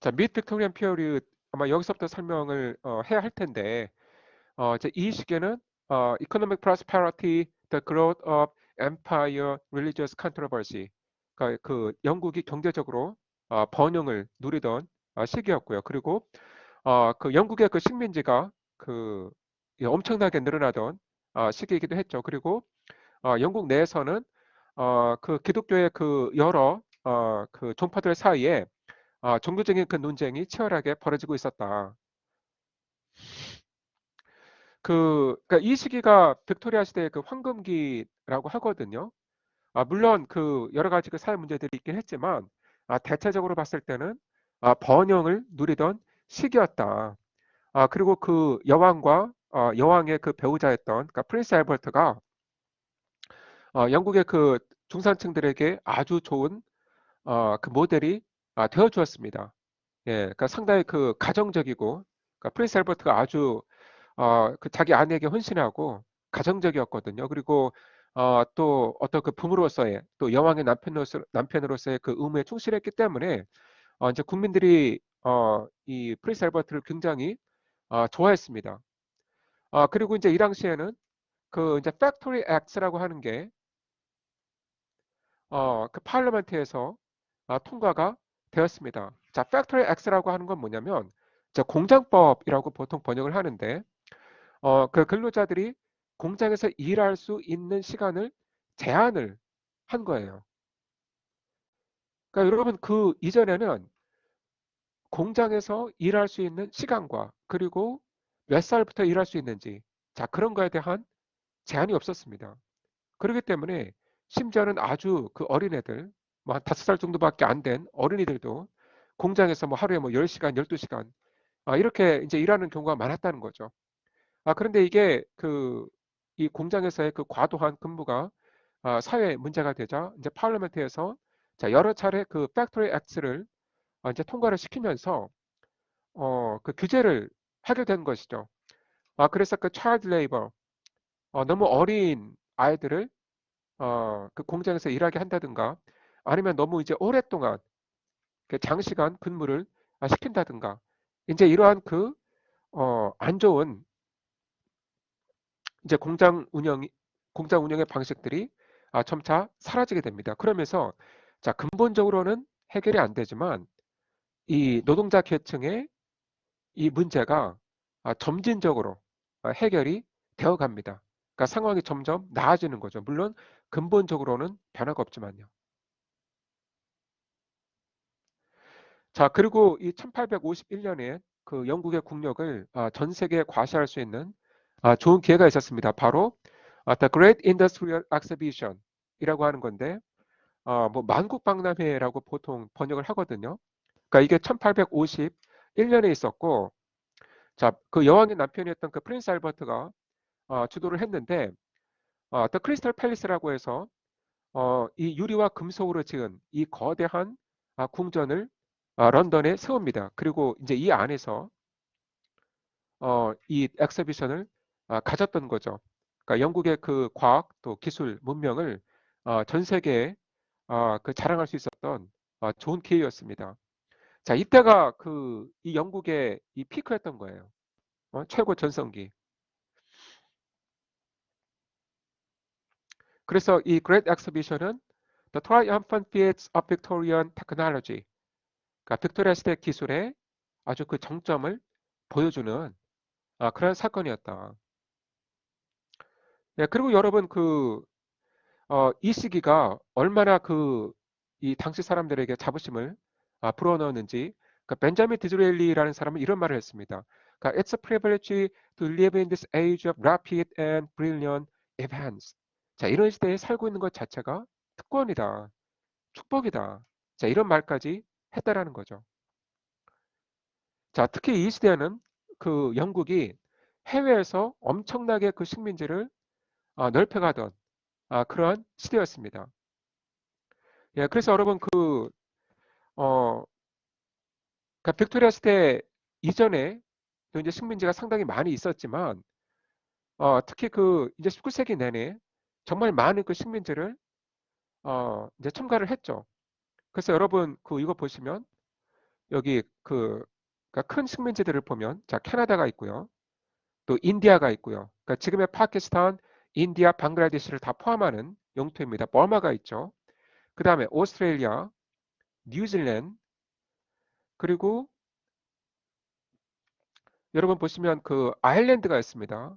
자, mid Victorian period 아마 여기서부터 설명을 해야 할 텐데, 이제 이 시기에는 economic prosperity, the growth of empire, religious controversy, 그러니까 그 영국이 경제적으로 번영을 누리던 시기였고요. 그리고 그 영국의 그 식민지가 그 엄청나게 늘어나던 시기이기도 했죠. 그리고 영국 내에서는 그 기독교의 그 여러 그 종파들 사이에 종교적인 그 논쟁이 치열하게 벌어지고 있었다. 그러니까 이 시기가 빅토리아 시대의 그 황금기라고 하거든요. 물론 그 여러 가지 그 사회 문제들이 있긴 했지만 대체적으로 봤을 때는 번영을 누리던 시기였다. 그리고 그 여왕과 여왕의 그 배우자였던 그러니까 프린스 알버트가 영국의 그 중산층들에게 아주 좋은 그 모델이 되어 주었습니다. 예, 그러니까 상당히 그 가정적이고, 그러니까 프린스 알버트가 아주 그 자기 아내에게 헌신하고 가정적이었거든요. 그리고 또 어떤 그 부모로서의 또 여왕의 남편으로서의 그 의무에 충실했기 때문에 이제 국민들이 이 프린스 알버트를 굉장히 좋아했습니다. 그리고 이제 이 당시에는 그 이제 팩토리 액트라고 하는 게 그 파르멘트에서 통과가 되었습니다. 자, 팩토리 액트라고 하는 건 뭐냐면 이제 공장법이라고 보통 번역을 하는데 그 근로자들이 공장에서 일할 수 있는 시간을 제한을 한 거예요. 그러니까 여러분 그 이전에는 공장에서 일할 수 있는 시간과 그리고 몇 살부터 일할 수 있는지 자 그런 거에 대한 제한이 없었습니다. 그렇기 때문에 심지어는 아주 그 어린애들 뭐 한 5살 정도밖에 안 된 어린이들도 공장에서 뭐 하루에 뭐 10시간, 12시간 이렇게 이제 일하는 경우가 많았다는 거죠. 그런데 이게 그 이 공장에서의 그 과도한 근무가 사회 문제가 되자 이제 파르멘트에서 자 여러 차례 그 팩토리 액트를 이제 통과를 시키면서 그 규제를 하게 된 것이죠. 그래서 그 child labor 너무 어린 아이들을 그 공장에서 일하게 한다든가 아니면 너무 이제 오랫동안 그 장시간 근무를 시킨다든가 이제 이러한 그 안 좋은 이제 공장 운영의 방식들이 점차 사라지게 됩니다. 그러면서 자 근본적으로는 해결이 안 되지만 이 노동자 계층의 이 문제가 점진적으로 해결이 되어 갑니다. 그러니까 상황이 점점 나아지는 거죠. 물론 근본적으로는 변화가 없지만요. 자, 그리고 이 1851년에 그 영국의 국력을 전 세계에 과시할 수 있는 좋은 기회가 있었습니다. 바로 The Great Industrial Exhibition 이라고 하는 건데 뭐 만국박람회라고 보통 번역을 하거든요. 그러니까 이게 1851년에 있었고 자, 그 여왕의 남편이었던 그 프린스 알버트가 주도를 했는데 The Crystal Palace라고 해서 이 유리와 금속으로 지은 이 거대한 궁전을 런던에 세웁니다. 그리고 이제 이 안에서 이 엑스비션을 가졌던 거죠. 그러니까 영국의 그 과학 또 기술 문명을 전 세계에 그 자랑할 수 있었던 좋은 기회였습니다. 자, 이때가 그 이 영국의 이 피크였던 거예요. 최고 전성기. 그래서 이 Great Exhibition은 The Triumphant Feats of Victorian Technology, 그러니까 빅토리아 시대 기술의 아주 그 정점을 보여주는 그런 사건이었다. 네, 그리고 여러분 이 시기가 얼마나 그 이 당시 사람들에게 자부심을 불어넣었는지 그 벤자민 디즈레일리라는 사람은 이런 말을 했습니다. 그러니까 It's a privilege to live in this age of rapid and brilliant events. 자, 이런 시대에 살고 있는 것 자체가 특권이다, 축복이다. 자, 이런 말까지 했다라는 거죠. 자, 특히 이 시대에는 그 영국이 해외에서 엄청나게 그 식민지를 넓혀가던 그러한 시대였습니다. 예, 그래서 여러분 어, 그러니까 빅토리아 시대 이전에 또 이제 식민지가 상당히 많이 있었지만 특히 그 이제 19세기 내내 정말 많은 그 식민지를 이제 첨가를 했죠. 그래서 여러분 이거 보시면 여기 그러니까 큰 식민지들을 보면 자 캐나다가 있고요. 또 인디아가 있고요. 그러니까 지금의 파키스탄, 인디아, 방글라데시를 다 포함하는 영토입니다. 버마가 있죠. 그 다음에 오스트레일리아, 뉴질랜드, 그리고 여러분 보시면 그 아일랜드가 있습니다.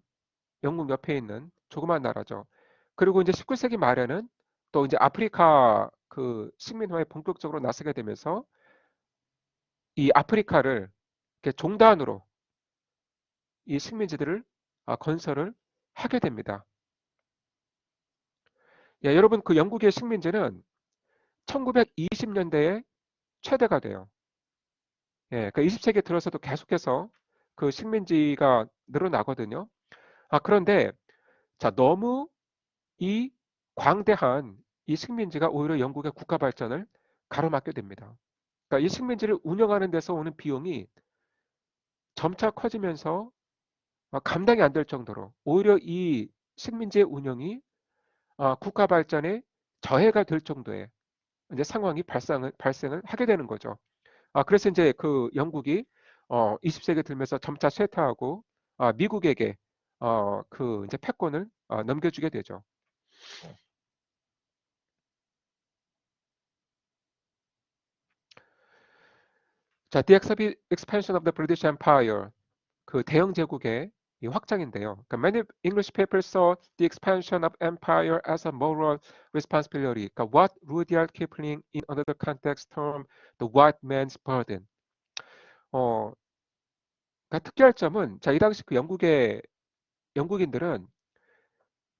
영국 옆에 있는 조그만 나라죠. 그리고 이제 19세기 말에는 또 이제 아프리카 그 식민화에 본격적으로 나서게 되면서 이 아프리카를 이렇게 종단으로 이 식민지들을 건설을 하게 됩니다. 예, 여러분 그 영국의 식민지는 1920년대에 최대가 돼요. 예, 그 20세기 들어서도 계속해서 그 식민지가 늘어나거든요. 그런데 자, 너무 이 광대한 이 식민지가 오히려 영국의 국가 발전을 가로막게 됩니다. 그러니까 이 식민지를 운영하는 데서 오는 비용이 점차 커지면서 감당이 안 될 정도로 오히려 이 식민지의 운영이 국가 발전에 저해가 될 정도의 이제 상황이 발생을 하게 되는 거죠. 그래서 이제 그 영국이 20세기 들면서 점차 쇠퇴하고 미국에게 그 이제 패권을 넘겨주게 되죠. 자, The Expansion of the British Empire, 그 대영 제국의 이 확장인데요. 그러니까 many English papers saw the expansion of empire as a moral responsibility. 그러니까 what Rudyard Kipling in another context termed the white man's burden. 어, 그러니까 특이할 점은 자, 이 당시 그 영국인들은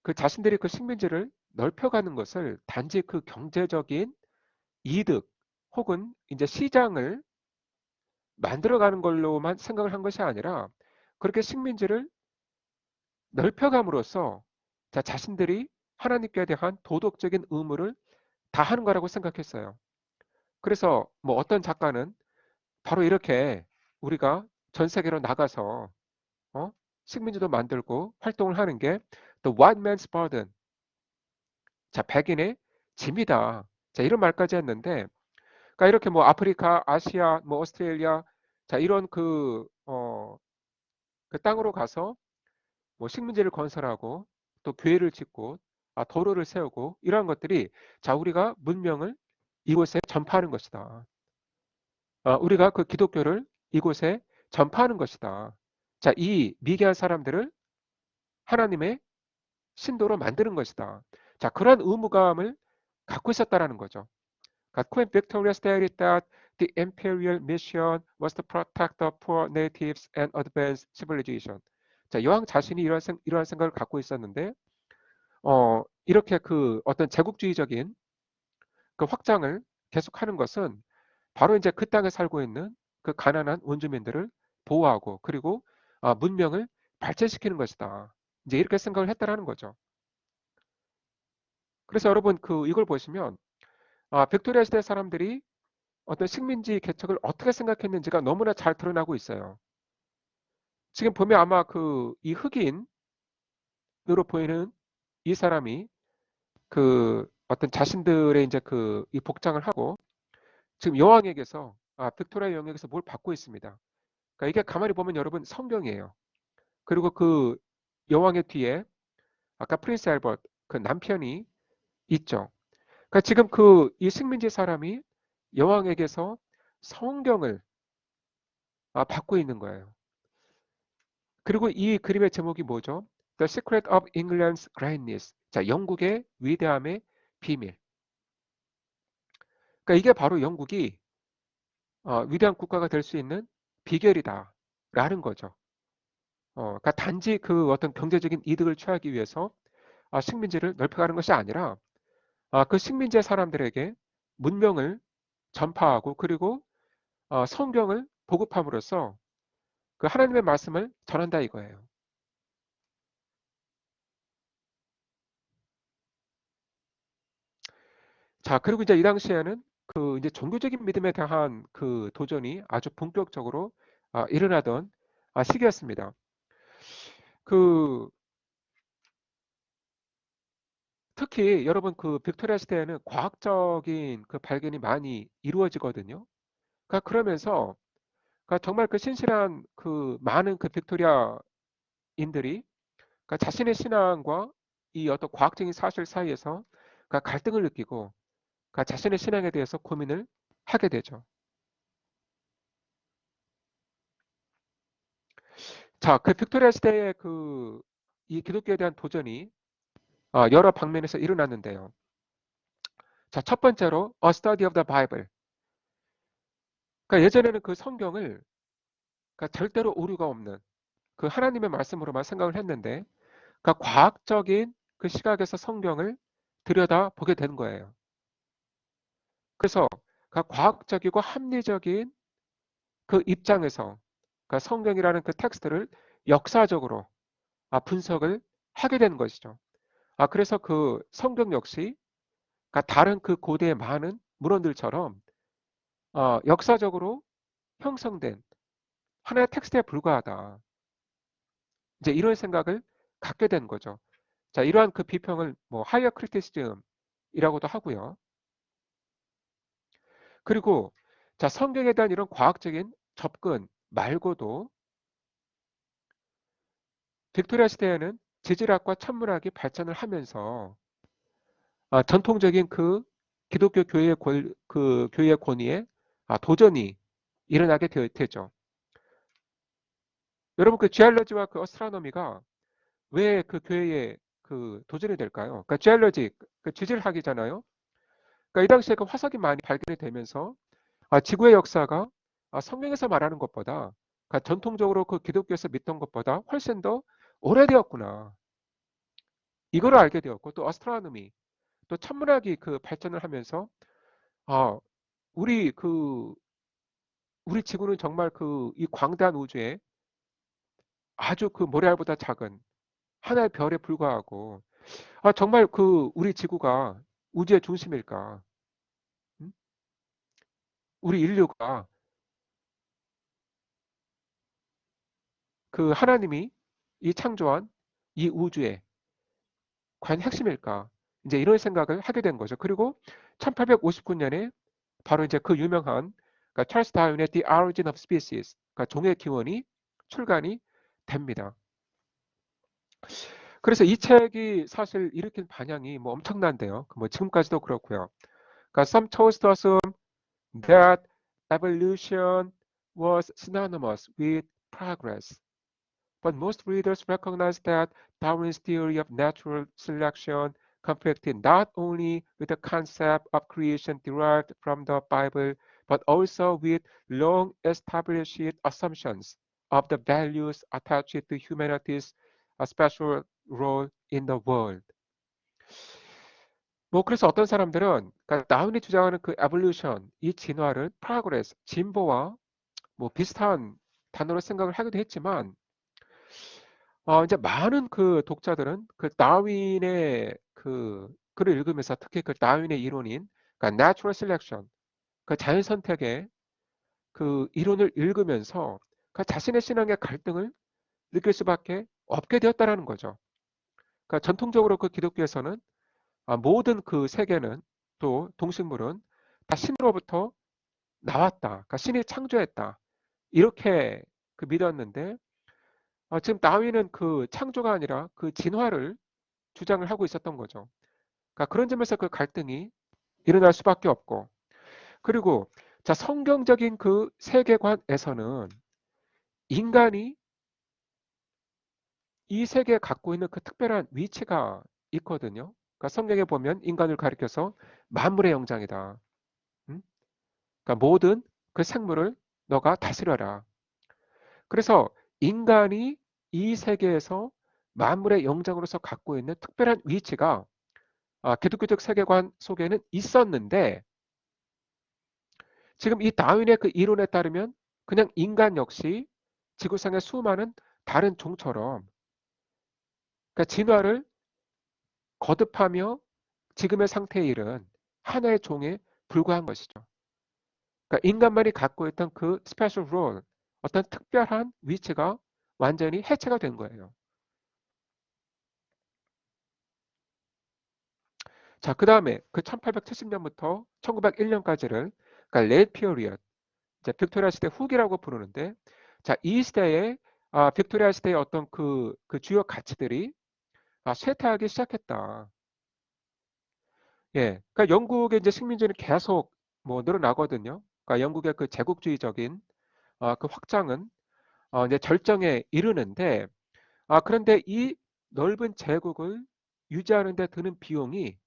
그 자신들이 그 식민지를 넓혀가는 것을 단지 그 경제적인 이득 혹은 이제 시장을 만들어가는 걸로만 생각을 한 것이 아니라 그렇게 식민지를 넓혀감으로써 자, 자신들이 하나님께 대한 도덕적인 의무를 다하는 거라고 생각했어요. 그래서 뭐 어떤 작가는 바로 이렇게 우리가 전 세계로 나가서 어? 식민지도 만들고 활동을 하는 게 The White Man's Burden, 자, 백인의 짐이다. 자, 이런 말까지 했는데, 그러니까 이렇게 뭐 아프리카, 아시아, 뭐 오스트레일리아, 자, 이런 그 땅으로 가서 뭐 식민지를 건설하고 또 교회를 짓고 도로를 세우고 이러한 것들이 자, 우리가 문명을 이곳에 전파하는 것이다. 우리가 그 기독교를 이곳에 전파하는 것이다. 자, 이 미개한 사람들을 하나님의 신도로 만드는 것이다. 자, 그런 의무감을 갖고 있었다라는 거죠. Queen Victoria stated that the imperial mission was to protect the poor natives and advance civilization. 자, 여왕 자신이 이러한 생각을 갖고 있었는데, 이렇게 그 어떤 제국주의적인 그 확장을 계속하는 것은 바로 이제 그 땅에 살고 있는 그 가난한 원주민들을 보호하고 그리고 문명을 발전시키는 것이다. 이제 이렇게 생각을 했다라는 거죠. 그래서 여러분 그 이걸 보시면 빅토리아 시대 사람들이 어떤 식민지 개척을 어떻게 생각했는지가 너무나 잘 드러나고 있어요. 지금 보면 아마 그 이 흑인으로 보이는 이 사람이 그 어떤 자신들의 이제 그 이 복장을 하고 지금 여왕에게서 빅토리아 여왕에게서 뭘 받고 있습니다. 그러니까 이게 가만히 보면 여러분 성경이에요. 그리고 그 여왕의 뒤에 아까 프린스 앨버트 그 남편이 있죠. 그러니까 지금 그 이 식민지 사람이 여왕에게서 성경을 받고 있는 거예요. 그리고 이 그림의 제목이 뭐죠? The Secret of England's Greatness. 자, 영국의 위대함의 비밀. 그러니까 이게 바로 영국이 위대한 국가가 될 수 있는 비결이다. 라는 거죠. 그러니까 단지 그 어떤 경제적인 이득을 취하기 위해서 식민지를 넓혀가는 것이 아니라 그 식민지의 사람들에게 문명을 전파하고 그리고 성경을 보급함으로써 그 하나님의 말씀을 전한다 이거예요. 자, 그리고 이제 이 당시에는 그 이제 종교적인 믿음에 대한 그 도전이 아주 본격적으로 일어나던 시기였습니다. 그 특히 여러분 그 빅토리아 시대에는 과학적인 그 발견이 많이 이루어지거든요. 그러니까 그러면서 그러니까 정말 그 신실한 그 많은 그 빅토리아인들이 그러니까 자신의 신앙과 이 어떤 과학적인 사실 사이에서 그러니까 갈등을 느끼고 그러니까 자신의 신앙에 대해서 고민을 하게 되죠. 자, 그 빅토리아 시대의 그 이 기독교에 대한 도전이 여러 방면에서 일어났는데요. 자, 첫 번째로 A Study of the Bible. 그러니까 예전에는 그 성경을 그러니까 절대로 오류가 없는 그 하나님의 말씀으로만 생각을 했는데 그러니까 과학적인 그 시각에서 성경을 들여다 보게 되는 거예요. 그래서 그러니까 과학적이고 합리적인 그 입장에서 그러니까 성경이라는 그 텍스트를 역사적으로 분석을 하게 되는 것이죠. 그래서 그 성경 역시 그러니까 다른 그 고대의 많은 문헌들처럼 역사적으로 형성된 하나의 텍스트에 불과하다. 이제 이런 생각을 갖게 된 거죠. 자, 이러한 그 비평을 뭐 하이어 크리티시즘이라고도 하고요. 그리고 자, 성경에 대한 이런 과학적인 접근 말고도 빅토리아 시대에는 지질학과 천문학이 발전을 하면서 전통적인 그 기독교 교회의 그 교회의 권위에 도전이 일어나게 되죠. 여러분 그 지알러지와 그 어스트로노미가 왜 그 교회에 그 도전이 될까요? 그러니까 지알러지 그 지질학이잖아요. 그러니까 이 당시에 그 화석이 많이 발견이 되면서 지구의 역사가 성경에서 말하는 것보다 그러니까 전통적으로 그 기독교에서 믿던 것보다 훨씬 더 오래되었구나. 이거를 알게 되었고 또 어스트로노미 또 천문학이 그 발전을 하면서 아, 우리 그 우리 지구는 정말 그 이 광대한 우주에 아주 그 모래알보다 작은 하나의 별에 불과하고 정말 그 우리 지구가 우주의 중심일까? 음? 우리 인류가 그 하나님이 이 창조한 이 우주의 과연 핵심일까? 이제 이런 생각을 하게 된 거죠. 그리고 1859년에 바로 이제 그 유명한 그러니까 찰스 다윈의 The Origin of Species, 그러니까 종의 기원이 출간이 됩니다. 그래서 이 책이 사실 일으킨 반향이 뭐 엄청난데요. 뭐 지금까지도 그렇고요. 그러니까 some chose to assume that evolution was synonymous with progress. But most readers recognize that Darwin's theory of natural selection conflicted not only with the concept of creation derived from the Bible, but also with long established assumptions of the values attached to humanity's special role in the world. 뭐 그래서 어떤 사람들은 그러니까 다윈이 주장하는 그 evolution, 이 진화를 progress, 진보와 뭐 비슷한 단어로 생각을 하기도 했지만 이제 많은 그 독자들은 그 다윈의 그 글을 읽으면서 특히 그 다윈의 이론인 그러니까 natural selection, 그 자연 선택의 그 이론을 읽으면서 그 자신의 신앙의 갈등을 느낄 수밖에 없게 되었다라는 거죠. 그러니까 전통적으로 그 기독교에서는 모든 그 세계는 또 동식물은 다 신으로부터 나왔다. 그러니까 신이 창조했다. 이렇게 그 믿었는데 지금 다윈은 그 창조가 아니라 그 진화를 주장을 하고 있었던 거죠. 그러니까 그런 점에서 그 갈등이 일어날 수밖에 없고 그리고 자 성경적인 그 세계관에서는 인간이 이 세계에 갖고 있는 그 특별한 위치가 있거든요. 그러니까 성경에 보면 인간을 가리켜서 만물의 영장이다. 음? 그러니까 모든 그 생물을 너가 다스려라. 그래서 인간이 이 세계에서 만물의 영장으로서 갖고 있는 특별한 위치가 기독교적 세계관 속에는 있었는데 지금 이 다윈의 그 이론에 따르면 그냥 인간 역시 지구상의 수많은 다른 종처럼 그러니까 진화를 거듭하며 지금의 상태에 이른 하나의 종에 불과한 것이죠. 그러니까 인간만이 갖고 있던 그 스페셜 롤, 어떤 특별한 위치가 완전히 해체가 된 거예요. 자, 그 다음에 그 1870년부터 1901년까지를 그러니까 레드 피어리엇, 이제 빅토리아 시대 후기라고 부르는데, 자, 이 시대에 빅토리아 시대의 어떤 그 주요 가치들이 쇠퇴하기 시작했다. 예, 그러니까 영국의 이제 식민지는 계속 뭐 늘어나거든요. 그러니까 영국의 그 제국주의적인 그 확장은 이제 절정에 이르는데, 그런데 이 넓은 제국을 유지하는 데 드는 비용이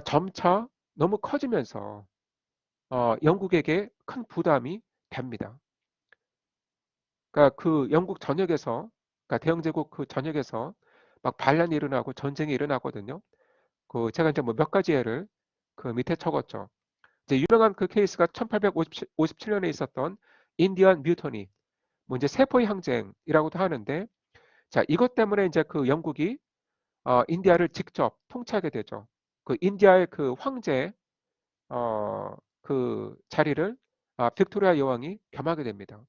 점차 너무 커지면서 영국에게 큰 부담이 됩니다. 그러니까 그 영국 전역에서, 그러니까 대영제국 그 전역에서 막 반란이 일어나고 전쟁이 일어나거든요. 그 제가 이제 뭐 몇 가지 예를 그 밑에 적었죠. 이제 유명한 그 케이스가 1857년에 있었던 인디언 뮤토니, 뭐 이제 세포의 항쟁이라고도 하는데, 자, 이것 때문에 이제 그 영국이 인디아를 직접 통치하게 되죠. 그 인디아의 그 황제 그 자리를 빅토리아 여왕이 겸하게 됩니다.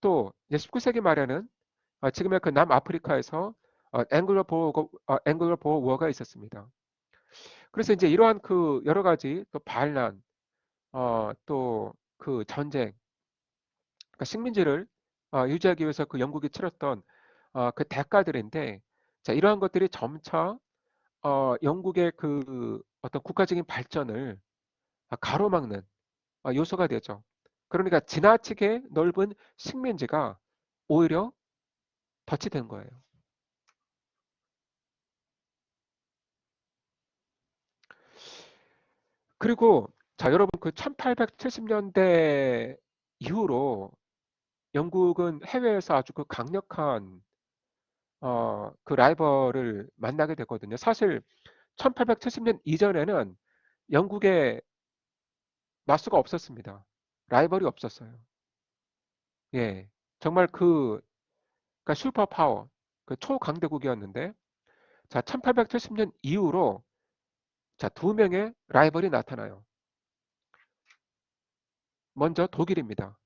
또 이제 19세기 말에는 지금의 그 남아프리카에서 앵글로 보어 워가 있었습니다. 그래서 이제 이러한 그 여러 가지 또 반란, 또 그 전쟁, 그러니까 식민지를 유지하기 위해서 그 영국이 치렀던 그 대가들인데, 자, 이러한 것들이 점차 영국의 그 어떤 국가적인 발전을 가로막는 요소가 되죠. 그러니까 지나치게 넓은 식민지가 오히려 덫이 된 거예요. 그리고 자, 여러분 그 1870년대 이후로 영국은 해외에서 아주 그 강력한 그 라이벌을 만나게 되거든요. 사실 1870년 이전에는 영국에 맞수가 없었습니다. 라이벌이 없었어요. 예. 정말 그러니까 슈퍼 파워, 그 초강대국이었는데, 자, 1870년 이후로 자, 두 명의 라이벌이 나타나요. 먼저 독일입니다.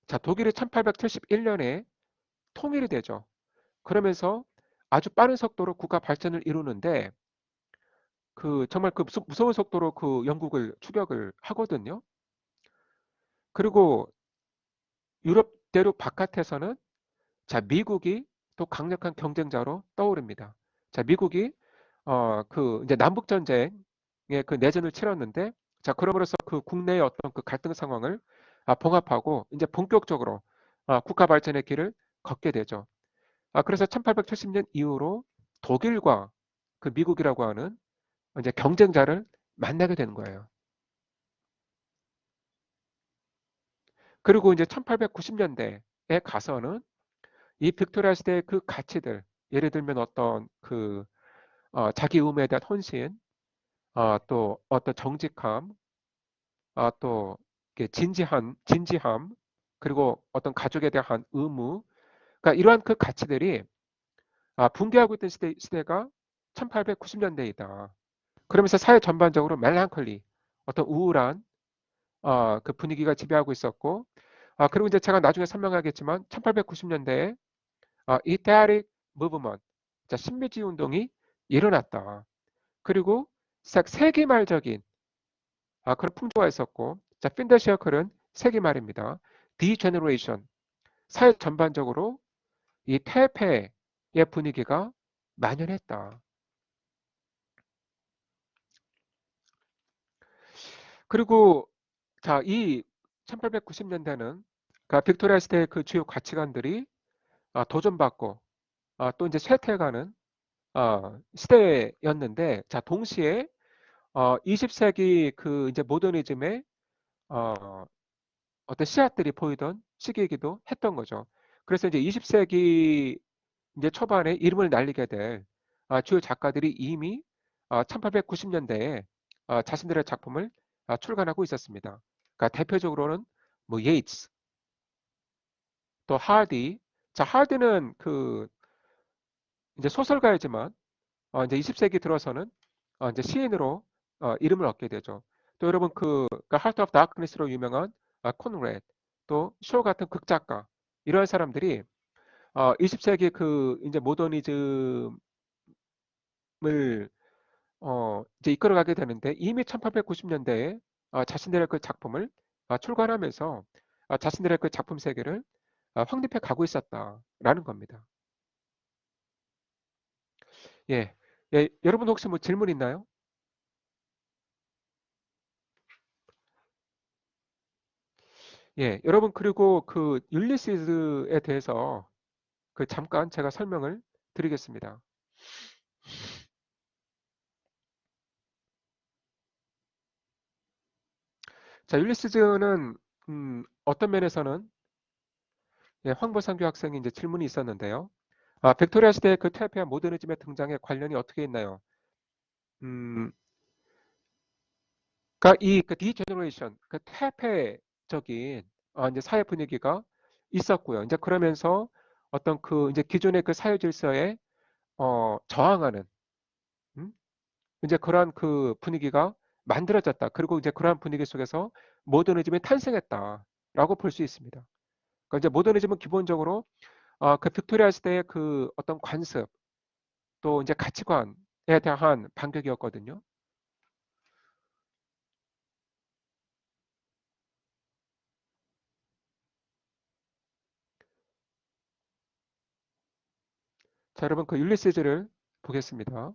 자, 독일이 1871년에 통일이 되죠. 그러면서 아주 빠른 속도로 국가 발전을 이루는데, 그 정말 그 무서운 속도로 그 영국을 추격을 하거든요. 그리고 유럽 대륙 바깥에서는 자, 미국이 또 강력한 경쟁자로 떠오릅니다. 자, 미국이 그 이제 남북 전쟁의 그 내전을 치렀는데, 자, 그럼으로써 그 국내의 어떤 그 갈등 상황을 봉합하고 이제 본격적으로 국가 발전의 길을 걷게 되죠. 그래서 1870년 이후로 독일과 그 미국이라고 하는 이제 경쟁자를 만나게 되는 거예요. 그리고 이제 1890년대에 가서는 이 빅토리아 시대의 그 가치들, 예를 들면 어떤 그 자기 의무에 대한 헌신, 또 어떤 정직함, 또 진지함, 그리고 어떤 가족에 대한 의무, 그러니까 이러한 그 가치들이 붕괴하고 있던 시대가 1890년대이다. 그러면서 사회 전반적으로 멜랑콜리, 어떤 우울한 그 분위기가 지배하고 있었고, 그리고 이제 제가 나중에 설명하겠지만 1890년대에 이태리릭 무브먼트, 자, 신비주의 운동이 일어났다. 그리고 세기 말적인 그런 풍조가 있었고, 자, 핀더시어클은 세기 말입니다. 디제너레이션, 사회 전반적으로 이 퇴폐의 분위기가 만연했다. 그리고 자, 이 1890년대는 그러니까 빅토리아 시대의 그 주요 가치관들이 도전받고 또 이제 쇠퇴해가는 시대였는데, 자, 동시에 20세기 그 이제 모더니즘의 어, 어떤 씨앗들이 보이던 시기이기도 했던 거죠. 그래서 이제 20세기 이제 초반에 이름을 날리게 될 주요 작가들이 이미 1890년대에 자신들의 작품을 출간하고 있었습니다. 그러니까 대표적으로는 뭐 예이츠, 또 하디. 자, 하디는 그 이제 소설가이지만 이제 20세기 들어서는 이제 시인으로 이름을 얻게 되죠. 또 여러분 그러니까 Heart of Darkness로 유명한 코너렛, 또 쇼 같은 극작가, 이런 사람들이 20세기 그 이제 모더니즘을 이제 이끌어가게 되는데, 이미 1890년대에 자신들의 그 작품을 출간하면서 자신들의 그 작품 세계를 확립해 가고 있었다라는 겁니다. 예, 예, 여러분 혹시 뭐 질문 있나요? 예, 여러분 그리고 그 율리시스에 대해서 그 잠깐 제가 설명을 드리겠습니다. 자, 율리시즈는 어떤 면에서는 예, 황보상규 학생이 이제 질문이 있었는데요. 빅토리아 시대의 그 퇴폐한 모더니즘의 등장에 관련이 어떻게 있나요? 음, 그러니까 이그 디제너레이션, 그 퇴폐적인 이제 사회 분위기가 있었고요. 이제 그러면서 어떤 그 이제 기존의 그 사회 질서에 저항하는 음? 이제 그러한 그 분위기가 만들어졌다. 그리고 이제 그러한 분위기 속에서 모더니즘이 탄생했다라고 볼 수 있습니다. 그러니까 이제 모더니즘은 기본적으로 그 빅토리아 시대의 그 어떤 관습 또 이제 가치관에 대한 반격이었거든요. 자, 여러분 그 율리시즈를 보겠습니다.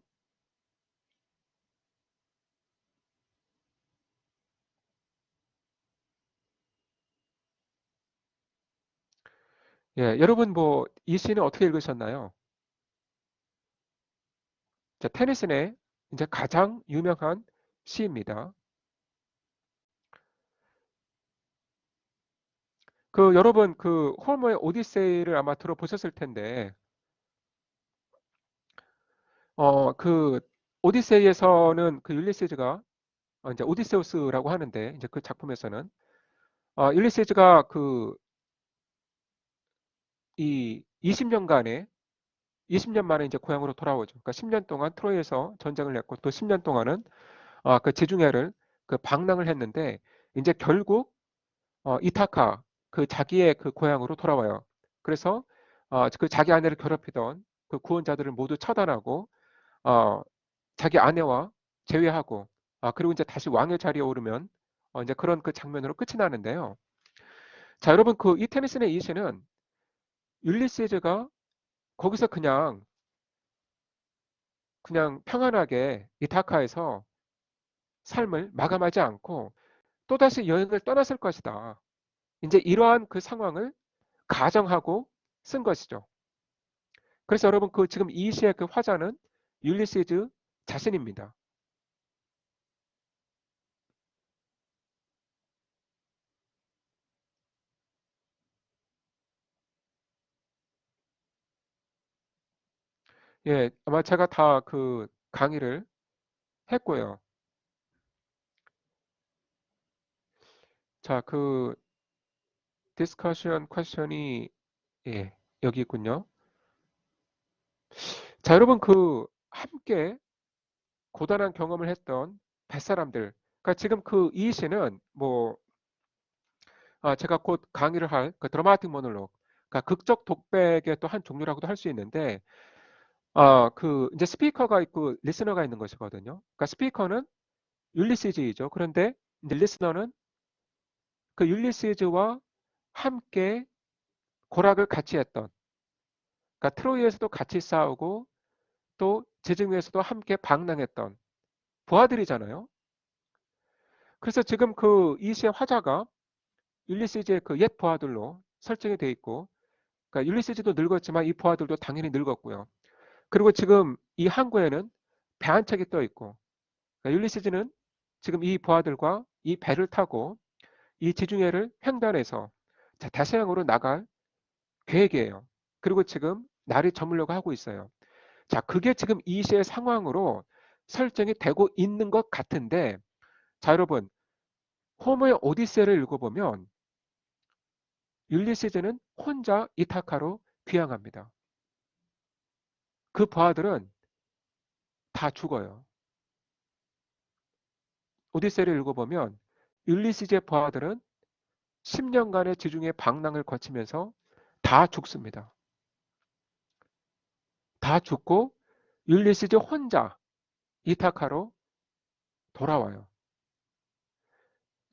예, 여러분 뭐 이 시는 어떻게 읽으셨나요? 자, 테니슨의 이제 가장 유명한 시입니다. 그 여러분 그 홀머의 오디세이를 아마 들어보셨을 텐데 그 오디세이에서는 그 율리시즈가 이제 오디세우스라고 하는데 이제 그 작품에서는 율리시즈가 그 이 20년간의 20년 만에 이제 고향으로 돌아오죠. 그러니까 10년 동안 트로이에서 전쟁을 했고 또 10년 동안은 그 지중해를 그 방랑을 했는데 이제 결국 이타카 그 자기의 그 고향으로 돌아와요. 그래서 그 자기 아내를 괴롭히던 그 구원자들을 모두 처단하고 어, 자기 아내와 재회하고 그리고 이제 다시 왕의 자리에 오르면 이제 그런 그 장면으로 끝이 나는데요. 자, 여러분 그 이 테니스의 이시는 율리시즈가 거기서 그냥 평안하게 이타카에서 삶을 마감하지 않고 또다시 여행을 떠났을 것이다. 이제 이러한 그 상황을 가정하고 쓴 것이죠. 그래서 여러분 그 지금 이 시의 그 화자는 율리시즈 자신입니다. 예, 아마 제가 다 그 강의를 했고요. 자, 그 디스커션 퀘션이 예, 여기 있군요. 자, 여러분 그 함께 고단한 경험을 했던 뱃사람들. 그러니까 지금 그 이 시는 뭐 제가 곧 강의를 할 그 드라마틱 모놀로그, 그러니까 극적 독백의 또 한 종류라고도 할 수 있는데 그 이제 스피커가 있고 리스너가 있는 것이거든요. 그러니까 스피커는 율리시즈이죠. 그런데 이제 리스너는 그 율리시즈와 함께 고락을 같이 했던, 그러니까 트로이에서도 같이 싸우고 또 제중에서도 함께 방랑했던 부하들이잖아요. 그래서 지금 그 이시의 화자가 율리시즈의 그 옛 부하들로 설정이 돼 있고, 그러니까 율리시즈도 늙었지만 이 부하들도 당연히 늙었고요. 그리고 지금 이 항구에는 배 한 척이 떠 있고, 그러니까 율리시즈는 지금 이 부하들과 이 배를 타고 이 지중해를 횡단해서 대서양으로 나갈 계획이에요. 그리고 지금 날이 저물려고 하고 있어요. 자, 그게 지금 이 시의 상황으로 설정이 되고 있는 것 같은데, 자, 여러분, 호모의 오디세이를 읽어보면 율리시즈는 혼자 이타카로 귀향합니다. 그 부하들은 다 죽어요. 오디세이를 읽어보면 율리시즈의 부하들은 10년간의 지중해 방랑을 거치면서 다 죽습니다. 다 죽고 율리시즈 혼자 이타카로 돌아와요.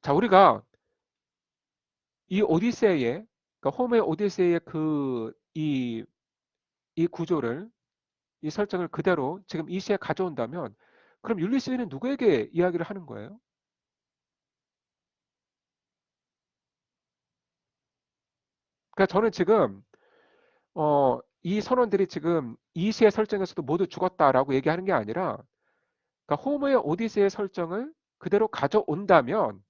자, 우리가 이 오디세이의, 그러니까 호메의 오디세이의 이 구조를, 이 설정을 그대로 지금 이 시에 가져온다면, 그럼 율리스는 누구에게 이야기를 하는 거예요? 그러니까 저는 지금 이 선원들이 지금 이 시의 설정에서도 모두 죽었다라고 얘기하는 게 아니라, 그러니까 호머의 오디세이의 설정을 그대로 가져온다면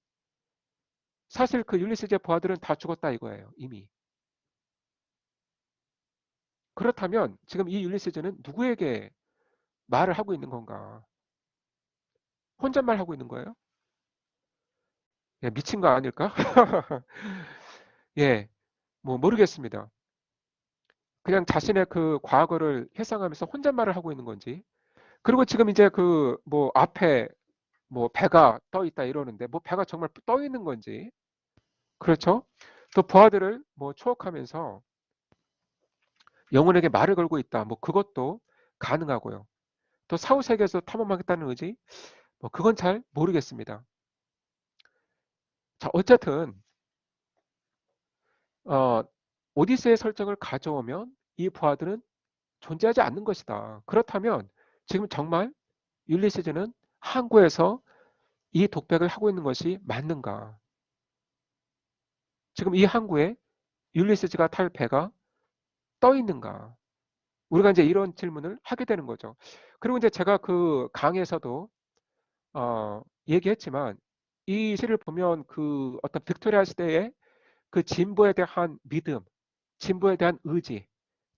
사실 그 율리스의 부하들은 다 죽었다 이거예요, 이미. 그렇다면 지금 이 율리스는 누구에게 말을 하고 있는 건가? 혼잣말 하고 있는 거예요? 예, 미친 거 아닐까? 예, 뭐 모르겠습니다. 그냥 자신의 그 과거를 회상하면서 혼잣말을 하고 있는 건지. 그리고 지금 이제 그 뭐 앞에 뭐 배가 떠 있다 이러는데 뭐 배가 정말 떠 있는 건지. 그렇죠? 또 부하들을 뭐 추억하면서 영혼에게 말을 걸고 있다. 뭐 그것도 가능하고요. 또 사후세계에서 탐험하겠다는 의지? 뭐 그건 잘 모르겠습니다. 자, 어쨌든 어, 오디세이의 설정을 가져오면 이 부하들은 존재하지 않는 것이다. 그렇다면 지금 정말 율리시즈는 항구에서 이 독백을 하고 있는 것이 맞는가? 지금 이 항구에 율리시즈가 탈 배가 떠 있는가? 우리가 이제 이런 질문을 하게 되는 거죠. 그리고 이제 제가 그 강의에서도 얘기했지만 이 시를 보면 그 어떤 빅토리아 시대의 그 진보에 대한 믿음, 진보에 대한 의지,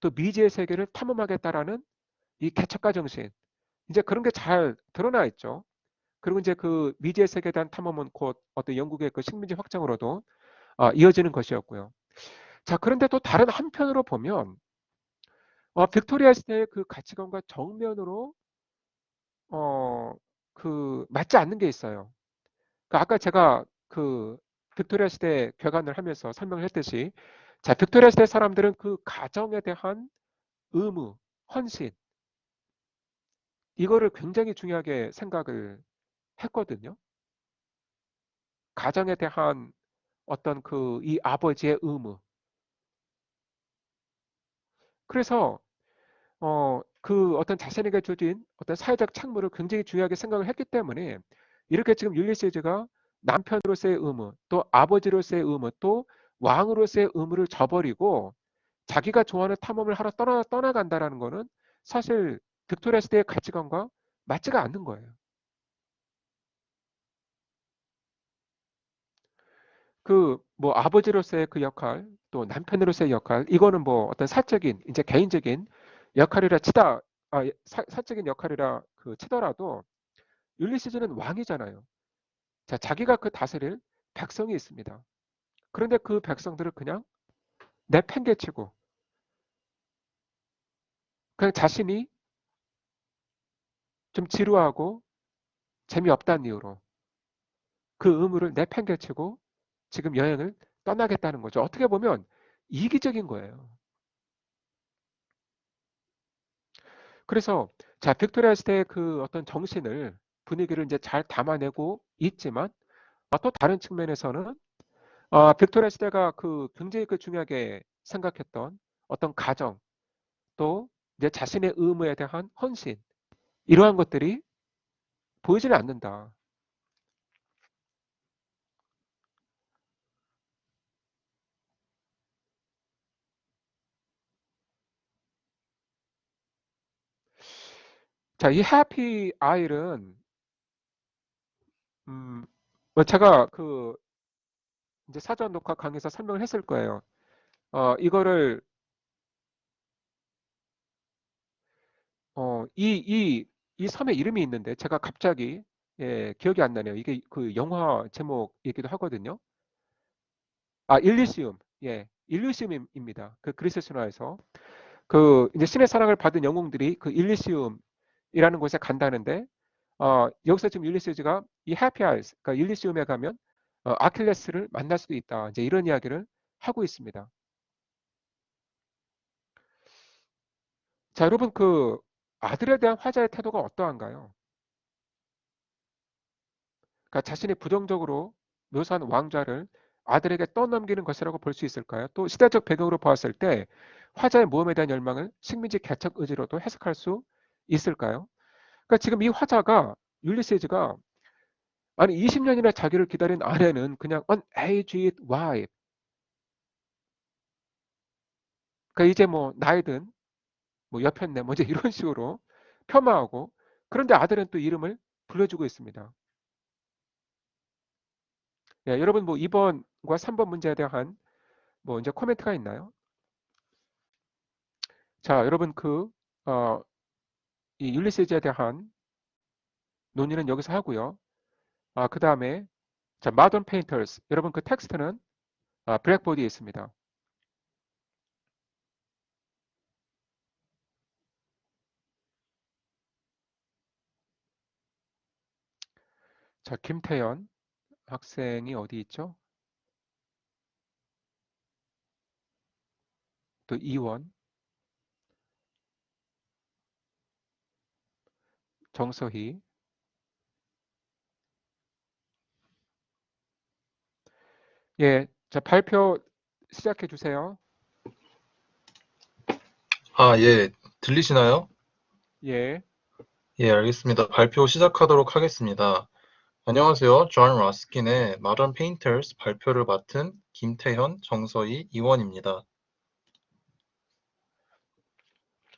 또 미지의 세계를 탐험하겠다라는 이 개척가 정신, 이제 그런 게 잘 드러나 있죠. 그리고 이제 그 미지의 세계에 대한 탐험은 곧 어떤 영국의 그 식민지 확장으로도 이어지는 것이었고요. 자, 그런데 또 다른 한편으로 보면 빅토리아 시대의 그 가치관과 정면으로 어, 그 맞지 않는 게 있어요. 그 아까 제가 그 빅토리아 시대 개관을 하면서 설명을 했듯이, 자, 빅토리아 시대 사람들은 그 가정에 대한 의무, 헌신, 이거를 굉장히 중요하게 생각을 했거든요. 가정에 대한 어떤 그 이 아버지의 의무. 그래서 그 어떤 자신에게 주어진 어떤 사회적 책무를 굉장히 중요하게 생각을 했기 때문에 이렇게 지금 율리시즈가 남편으로서의 의무, 또 아버지로서의 의무, 또 왕으로서의 의무를 저버리고 자기가 좋아하는 탐험을 하러 떠나간다라는 거는 사실 빅토리아 시대의 가치관과 맞지가 않는 거예요. 그 뭐 아버지로서의 그 역할, 또 남편으로서의 역할, 이거는 뭐 어떤 사적인 이제 개인적인 역할이라 치다, 사적인 역할이라 그 치더라도 율리시즈는 왕이잖아요. 자, 자기가 그 다스릴 백성이 있습니다. 그런데 그 백성들을 그냥 내팽개치고 그냥 자신이 좀 지루하고 재미없다는 이유로 그 의무를 내팽개치고 지금 여행을 떠나겠다는 거죠. 어떻게 보면 이기적인 거예요. 그래서 자, 빅토리아 시대의 그 어떤 정신을, 분위기를 이제 잘 담아내고 있지만 또 다른 측면에서는 빅토리아 시대가 그 굉장히 그 중요하게 생각했던 어떤 가정, 또 이제 자신의 의무에 대한 헌신, 이러한 것들이 보이지는 않는다. 자, 이 해피 아일은 뭐 제가 그 이제 사전 녹화 강의에서 설명을 했을 거예요. 이거를 이 섬의 이름이 있는데 제가 갑자기 기억이 안 나네요. 이게 그 영화 제목이기도 하거든요. 일리시움. 예, 일리시움입니다. 그 그리스 신화에서 그 이제 신의 사랑을 받은 영웅들이 그 일리시움이라는 곳에 간다는데 여기서 지금 율리시즈가 이 해피 아이스, 그러니까 일리시움에 가면 아킬레스를 만날 수도 있다. 이제 이런 이야기를 하고 있습니다. 자, 여러분 그 아들에 대한 화자의 태도가 어떠한가요? 그러니까 자신이 부정적으로 묘사한 왕좌를 아들에게 떠넘기는 것이라고 볼 수 있을까요? 또 시대적 배경으로 보았을 때 화자의 모험에 대한 열망을 식민지 개척 의지로도 해석할 수 있을까요? 그러니까 지금 이 화자가 율리시즈가 아니 20년이나 자기를 기다린 아내는 그냥 an aged wife, 그러니까 이제 뭐 나이 든 뭐 여편네 뭐 이제 이런 식으로 폄하하고, 그런데 아들은 또 이름을 불러주고 있습니다. 예, 여러분 뭐 2번과 3번 문제에 대한 뭐 이제 코멘트가 있나요? 자, 여러분 이 율리시즈에 대한 논의는 여기서 하고요. 그 다음에 자, Modern Painters. 여러분 그 텍스트는 블랙보드에 있습니다. 자, 김태연 학생이 어디 있죠? 또 이원, 정서희. 예, 자, 발표 시작해 주세요. 예, 들리시나요? 예, 예, 알겠습니다. 발표 시작하도록 하겠습니다. 안녕하세요. 존 러스킨의 Modern Painters 발표를 맡은 김태현, 정서희, 이원입니다.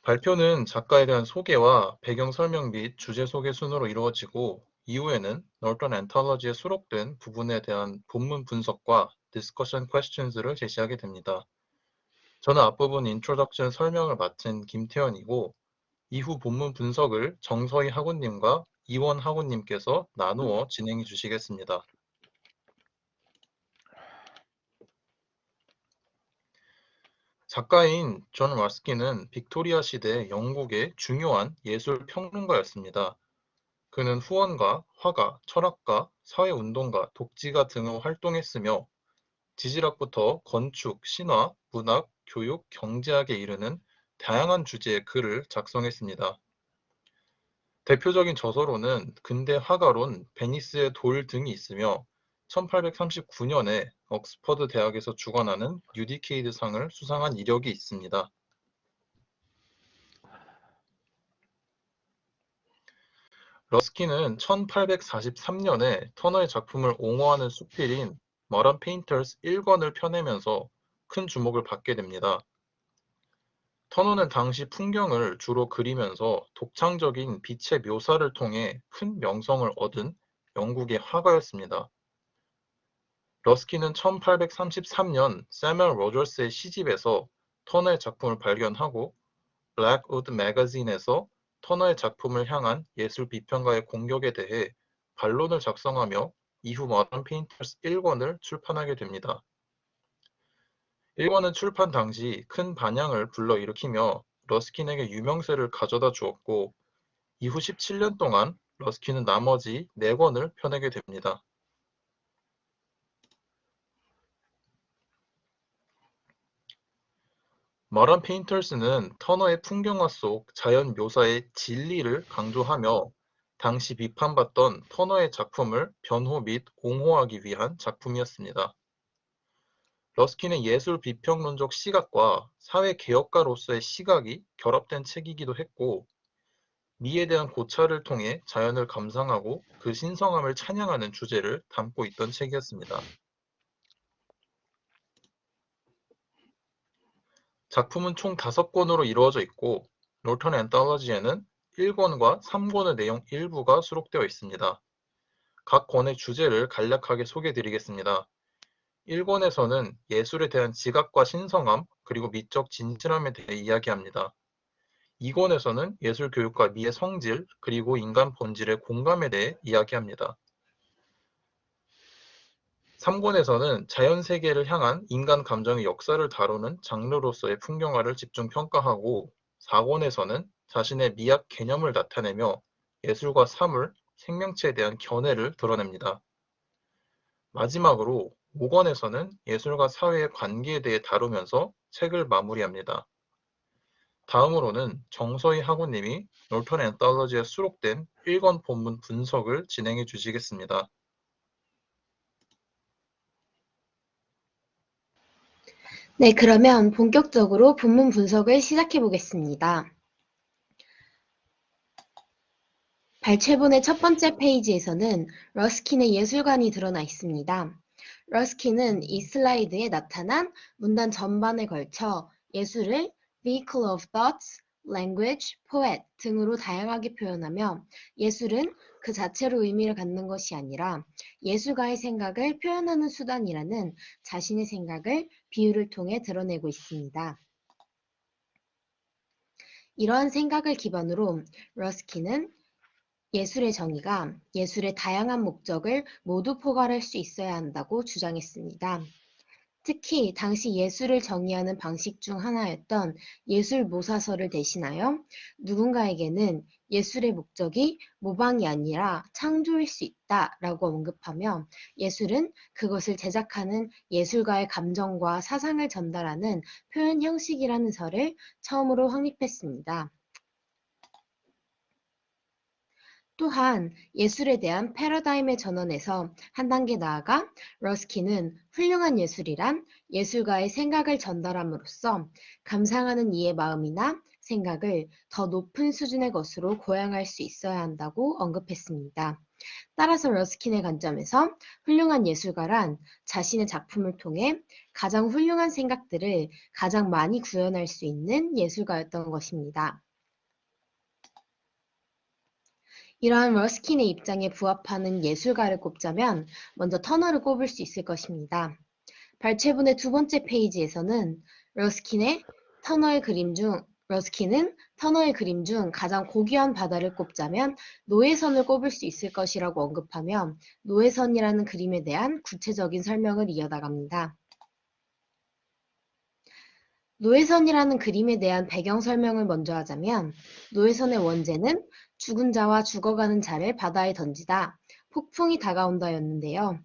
발표는 작가에 대한 소개와 배경 설명 및 주제 소개 순으로 이루어지고, 이후에는 Norton Anthology에 수록된 부분에 대한 본문 분석과 Discussion Questions를 제시하게 됩니다. 저는 앞부분 Introduction 설명을 맡은 김태현이고, 이후 본문 분석을 정서희 학우님과 이원 학우님께서 나누어 진행해 주시겠습니다. 작가인 존 라스킨은 빅토리아 시대 영국의 중요한 예술 평론가였습니다. 그는 후원가, 화가, 철학가, 사회운동가, 독지가 등으로 활동했으며 지질학부터 건축, 신화, 문학, 교육, 경제학에 이르는 다양한 주제의 글을 작성했습니다. 대표적인 저서로는 근대 화가론 베니스의 돌 등이 있으며 1839년에 옥스퍼드 대학에서 주관하는 유디케이드 상을 수상한 이력이 있습니다. 러스킨은 1843년에 터너의 작품을 옹호하는 수필인 Modern Painters 1권을 펴내면서 큰 주목을 받게 됩니다. 터너는 당시 풍경을 주로 그리면서 독창적인 빛의 묘사를 통해 큰 명성을 얻은 영국의 화가였습니다. 러스킨은 1833년 세뮤얼 로저스의 시집에서 터너의 작품을 발견하고 블랙우드 매거진에서 터너의 작품을 향한 예술 비평가의 공격에 대해 반론을 작성하며 이후 모던 페인터스 1권을 출판하게 됩니다. 1권은 출판 당시 큰 반향을 불러일으키며 러스킨에게 유명세를 가져다 주었고, 이후 17년 동안 러스킨은 나머지 4권을 펴내게 됩니다. 모던 페인터스는 터너의 풍경화 속 자연 묘사의 진리를 강조하며 당시 비판받던 터너의 작품을 변호 및 옹호하기 위한 작품이었습니다. 러스킨의 예술 비평론적 시각과 사회 개혁가로서의 시각이 결합된 책이기도 했고, 미에 대한 고찰을 통해 자연을 감상하고 그 신성함을 찬양하는 주제를 담고 있던 책이었습니다. 작품은 총 5권으로 이루어져 있고, 노턴 앤톨러지에는 1권과 3권의 내용 일부가 수록되어 있습니다. 각 권의 주제를 간략하게 소개해드리겠습니다. 1권에서는 예술에 대한 지각과 신성함, 그리고 미적 진실함에 대해 이야기합니다. 2권에서는 예술 교육과 미의 성질, 그리고 인간 본질의 공감에 대해 이야기합니다. 3권에서는 자연 세계를 향한 인간 감정의 역사를 다루는 장르로서의 풍경화를 집중 평가하고, 4권에서는 자신의 미학 개념을 나타내며 예술과 사물, 생명체에 대한 견해를 드러냅니다. 마지막으로 5권에서는 예술과 사회의 관계에 대해 다루면서 책을 마무리합니다. 다음으로는 정서희 학우님이 놀턴 앤톨러지에 수록된 1권 본문 분석을 진행해 주시겠습니다. 네, 그러면 본격적으로 본문 분석을 시작해 보겠습니다. 발췌본의 첫 번째 페이지에서는 러스킨의 예술관이 드러나 있습니다. 러스킨은 이 슬라이드에 나타난 문단 전반에 걸쳐 예술을 vehicle of thoughts, language, poet 등으로 다양하게 표현하며 예술은 그 자체로 의미를 갖는 것이 아니라 예술가의 생각을 표현하는 수단이라는 자신의 생각을 비유를 통해 드러내고 있습니다. 이러한 생각을 기반으로 러스킨은 예술의 정의가 예술의 다양한 목적을 모두 포괄할 수 있어야 한다고 주장했습니다. 특히 당시 예술을 정의하는 방식 중 하나였던 예술모사설을 대신하여 누군가에게는 예술의 목적이 모방이 아니라 창조일 수 있다라고 언급하며 예술은 그것을 제작하는 예술가의 감정과 사상을 전달하는 표현 형식이라는 설을 처음으로 확립했습니다. 또한 예술에 대한 패러다임의 전환에서 한 단계 나아가 러스킨은 훌륭한 예술이란 예술가의 생각을 전달함으로써 감상하는 이의 마음이나 생각을 더 높은 수준의 것으로 고양할 수 있어야 한다고 언급했습니다. 따라서 러스킨의 관점에서 훌륭한 예술가란 자신의 작품을 통해 가장 훌륭한 생각들을 가장 많이 구현할 수 있는 예술가였던 것입니다. 이러한 러스킨의 입장에 부합하는 예술가를 꼽자면 먼저 터너를 꼽을 수 있을 것입니다. 발췌본의 두 번째 페이지에서는 러스킨은 터너의 그림 중 가장 고귀한 바다를 꼽자면 노회선을 꼽을 수 있을 것이라고 언급하며 노회선이라는 그림에 대한 구체적인 설명을 이어나갑니다. 노회선이라는 그림에 대한 배경 설명을 먼저 하자면 노회선의 원제는 죽은 자와 죽어가는 자를 바다에 던지다 폭풍이 다가온다였는데요.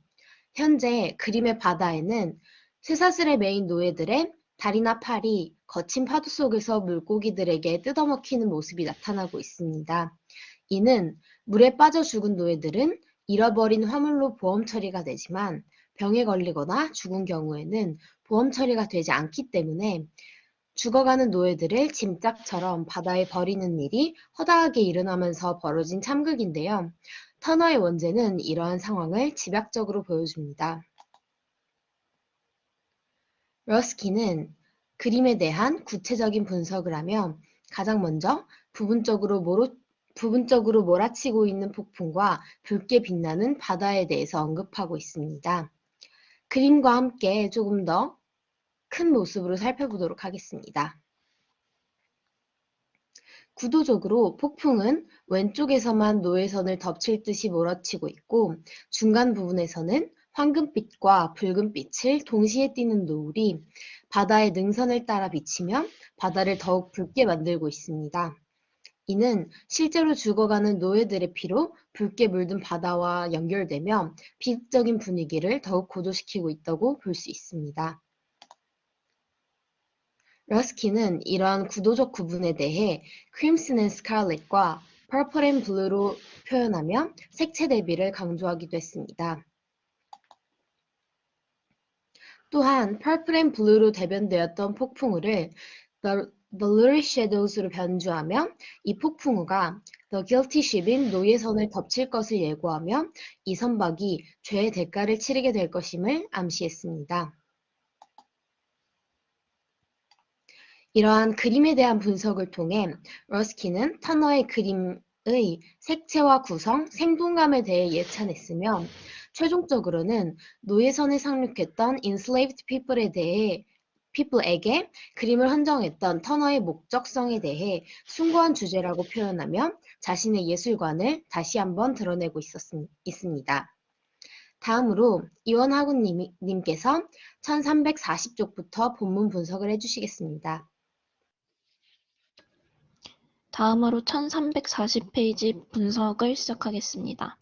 현재 그림의 바다에는 쇠사슬에 매인 노예들의 다리나 팔이 거친 파도 속에서 물고기들에게 뜯어먹히는 모습이 나타나고 있습니다. 이는 물에 빠져 죽은 노예들은 잃어버린 화물로 보험 처리가 되지만 병에 걸리거나 죽은 경우에는 보험 처리가 되지 않기 때문에 죽어가는 노예들을 짐짝처럼 바다에 버리는 일이 허다하게 일어나면서 벌어진 참극인데요. 터너의 원제는 이러한 상황을 집약적으로 보여줍니다. 러스킨은 그림에 대한 구체적인 분석을 하며 가장 먼저 부분적으로 몰아치고 있는 폭풍과 붉게 빛나는 바다에 대해서 언급하고 있습니다. 그림과 함께 조금 더 큰 모습으로 살펴보도록 하겠습니다. 구도적으로 폭풍은 왼쪽에서만 노회선을 덮칠 듯이 몰아치고 있고 중간 부분에서는 황금빛과 붉은빛을 동시에 띠는 노을이 바다의 능선을 따라 비치며 바다를 더욱 붉게 만들고 있습니다. 이는 실제로 죽어가는 노예들의 피로 붉게 물든 바다와 연결되며 비극적인 분위기를 더욱 고조시키고 있다고 볼 수 있습니다. 러스킨은 이러한 구도적 구분에 대해 크림슨 앤 스칼렛과 퍼플 앤 블루로 표현하며 색채 대비를 강조하기도 했습니다. 또한 퍼플 앤 블루로 대변되었던 폭풍우를 The Lurid Shadows로 변주하며 이 폭풍우가 The Guilty Ship인 노예선을 덮칠 것을 예고하며 이 선박이 죄의 대가를 치르게 될 것임을 암시했습니다. 이러한 그림에 대한 분석을 통해 러스킨은 터너의 그림의 색채와 구성, 생동감에 대해 예찬했으며 최종적으로는 노예선에 상륙했던 enslaved people에게 그림을 헌정했던 터너의 목적성에 대해 숭고한 주제라고 표현하며 자신의 예술관을 다시 한번 드러내고 있습니다. 다음으로 이원하구님께서 1340쪽부터 본문 분석을 해주시겠습니다. 다음으로 1340페이지 분석을 시작하겠습니다.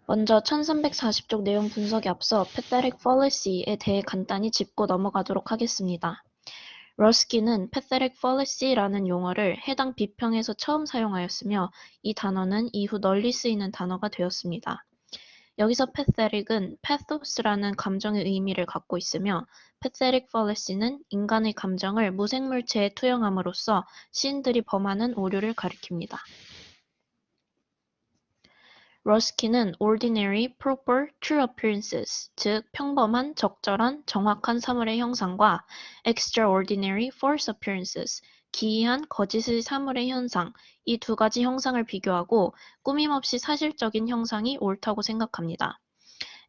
먼저 1340쪽 내용 분석에 앞서 pathetic fallacy에 대해 간단히 짚고 넘어가도록 하겠습니다. 러스킨은 pathetic fallacy라는 용어를 해당 비평에서 처음 사용하였으며 이 단어는 이후 널리 쓰이는 단어가 되었습니다. 여기서 pathetic은 pathos라는 감정의 의미를 갖고 있으며 pathetic fallacy는 인간의 감정을 무생물체에 투영함으로써 시인들이 범하는 오류를 가리킵니다. 러스킨은 ordinary, proper, true appearances, 즉 평범한, 적절한, 정확한 사물의 형상과 extraordinary, false appearances, 기이한, 거짓의 사물의 현상, 이 두 가지 형상을 비교하고 꾸밈없이 사실적인 형상이 옳다고 생각합니다.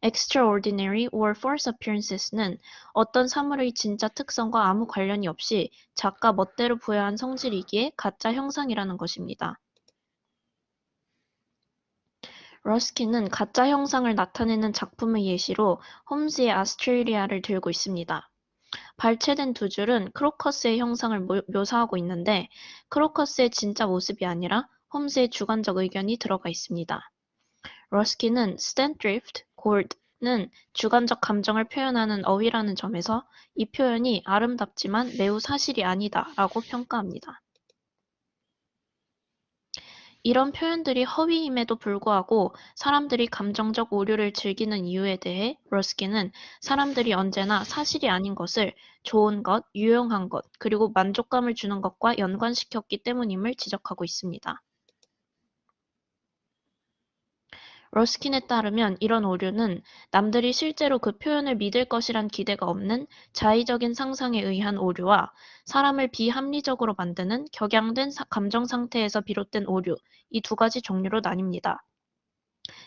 extraordinary or false appearances는 어떤 사물의 진짜 특성과 아무 관련이 없이 작가 멋대로 부여한 성질이기에 가짜 형상이라는 것입니다. 러스킨은 가짜 형상을 나타내는 작품의 예시로 홈즈의 아스트레리아를 들고 있습니다. 발췌된 두 줄은 크로커스의 형상을 묘사하고 있는데 크로커스의 진짜 모습이 아니라 홈즈의 주관적 의견이 들어가 있습니다. 러스킨은 spendthrift, gourd는 주관적 감정을 표현하는 어휘라는 점에서 이 표현이 아름답지만 매우 사실이 아니다 라고 평가합니다. 이런 표현들이 허위임에도 불구하고 사람들이 감정적 오류를 즐기는 이유에 대해 러스킨은 사람들이 언제나 사실이 아닌 것을 좋은 것, 유용한 것, 그리고 만족감을 주는 것과 연관시켰기 때문임을 지적하고 있습니다. 러스킨에 따르면 이런 오류는 남들이 실제로 그 표현을 믿을 것이란 기대가 없는 자의적인 상상에 의한 오류와 사람을 비합리적으로 만드는 격양된 감정 상태에서 비롯된 오류, 이 두 가지 종류로 나뉩니다.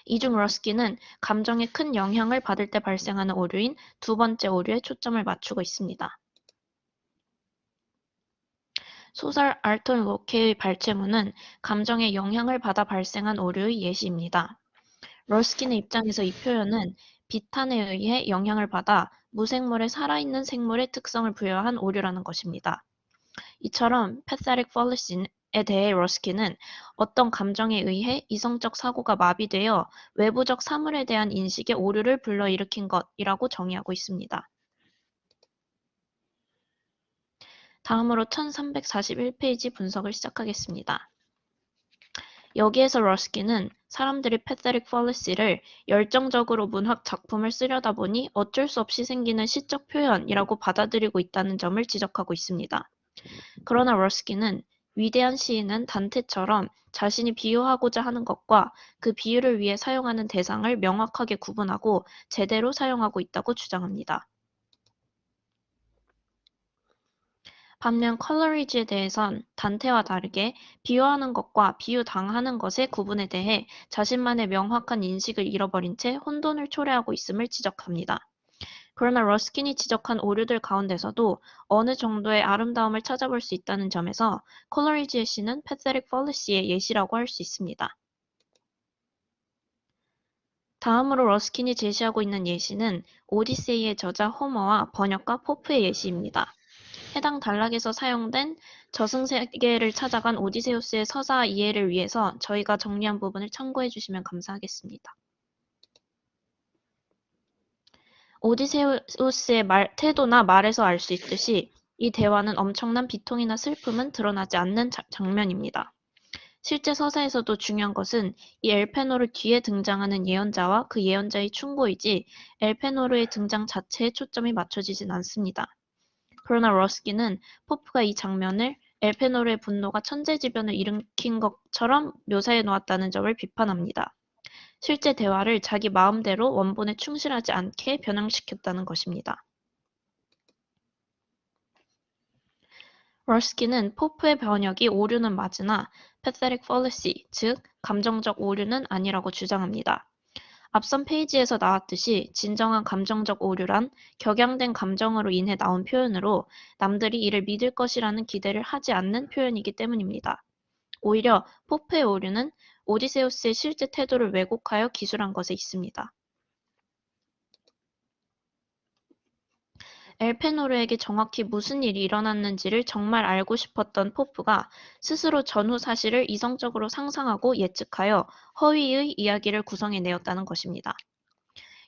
이 중 러스킨은 감정에 큰 영향을 받을 때 발생하는 오류인 두 번째 오류에 초점을 맞추고 있습니다. 소설 알턴 로케의 발췌문은 감정에 영향을 받아 발생한 오류의 예시입니다. 러스킨의 입장에서 이 표현은 비탄에 의해 영향을 받아 무생물의 살아있는 생물의 특성을 부여한 오류라는 것입니다. 이처럼 pathetic fallacy에 대해 러스킨은 어떤 감정에 의해 이성적 사고가 마비되어 외부적 사물에 대한 인식의 오류를 불러일으킨 것이라고 정의하고 있습니다. 다음으로 1341페이지 분석을 시작하겠습니다. 여기에서 러스킨은 사람들이 pathetic fallacy를 열정적으로 문학 작품을 쓰려다 보니 어쩔 수 없이 생기는 시적 표현이라고 받아들이고 있다는 점을 지적하고 있습니다. 그러나 러스킨은 위대한 시인은 단테처럼 자신이 비유하고자 하는 것과 그 비유를 위해 사용하는 대상을 명확하게 구분하고 제대로 사용하고 있다고 주장합니다. 반면 컬러리지에 대해선 단테와 다르게 비유하는 것과 비유당하는 것의 구분에 대해 자신만의 명확한 인식을 잃어버린 채 혼돈을 초래하고 있음을 지적합니다. 그러나 러스킨이 지적한 오류들 가운데서도 어느 정도의 아름다움을 찾아볼 수 있다는 점에서 컬러리지의 시는 pathetic fallacy의 예시라고 할 수 있습니다. 다음으로 러스킨이 제시하고 있는 예시는 오디세이의 저자 호머와 번역가 포프의 예시입니다. 해당 단락에서 사용된 저승세계를 찾아간 오디세우스의 서사 이해를 위해서 저희가 정리한 부분을 참고해 주시면 감사하겠습니다. 오디세우스의 태도나 말에서 알 수 있듯이 이 대화는 엄청난 비통이나 슬픔은 드러나지 않는 장면입니다. 실제 서사에서도 중요한 것은 이 엘페노르 뒤에 등장하는 예언자와 그 예언자의 충고이지 엘페노르의 등장 자체에 초점이 맞춰지진 않습니다. 그러나 러스킨은 포프가 이 장면을 엘페노르의 분노가 천재지변을 일으킨 것처럼 묘사해 놓았다는 점을 비판합니다. 실제 대화를 자기 마음대로 원본에 충실하지 않게 변형시켰다는 것입니다. 러스킨은 포프의 번역이 오류는 맞으나 pathetic fallacy, 즉 감정적 오류는 아니라고 주장합니다. 앞선 페이지에서 나왔듯이 진정한 감정적 오류란 격양된 감정으로 인해 나온 표현으로 남들이 이를 믿을 것이라는 기대를 하지 않는 표현이기 때문입니다. 오히려 포프의 오류는 오디세우스의 실제 태도를 왜곡하여 기술한 것에 있습니다. 엘페노르에게 정확히 무슨 일이 일어났는지를 정말 알고 싶었던 포프가 스스로 전후 사실을 이성적으로 상상하고 예측하여 허위의 이야기를 구성해내었다는 것입니다.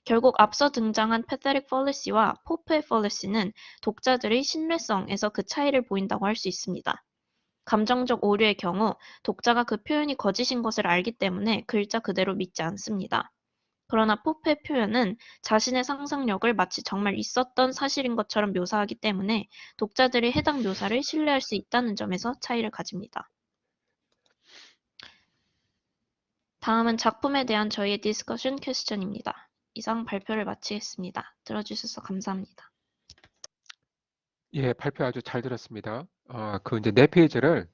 결국 앞서 등장한 pathetic fallacy와 포프의 fallacy는 독자들의 신뢰성에서 그 차이를 보인다고 할 수 있습니다. 감정적 오류의 경우 독자가 그 표현이 거짓인 것을 알기 때문에 글자 그대로 믿지 않습니다. 그러나 포페의 표현은 자신의 상상력을 마치 정말 있었던 사실인 것처럼 묘사하기 때문에 독자들이 해당 묘사를 신뢰할 수 있다는 점에서 차이를 가집니다. 다음은 작품에 대한 저희의 디스커션 퀘스천입니다. 이상 발표를 마치겠습니다. 들어주셔서 감사합니다. 예, 발표 아주 잘 들었습니다. 그 이제 네 페이지를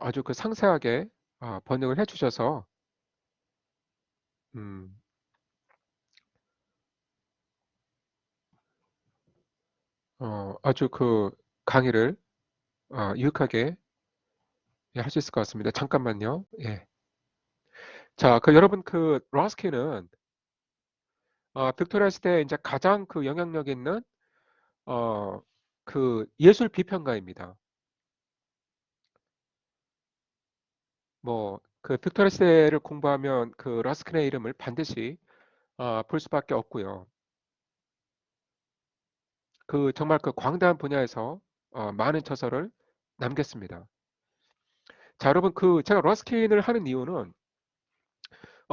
아주 그 상세하게 번역을 해주셔서 아주 그 강의를 유익하게 할 수 있을 것 같습니다. 잠깐만요. 예. 자, 그 여러분 그 러스키는 빅토리아 시대에 이제 가장 그 영향력 있는 그 예술 비평가입니다. 뭐 그 빅토리아 시대를 공부하면 그 러스킨의 이름을 반드시 볼 수밖에 없고요. 그 정말 그 광대한 분야에서 많은 저서를 남겼습니다. 자, 여러분 그 제가 러스킨을 하는 이유는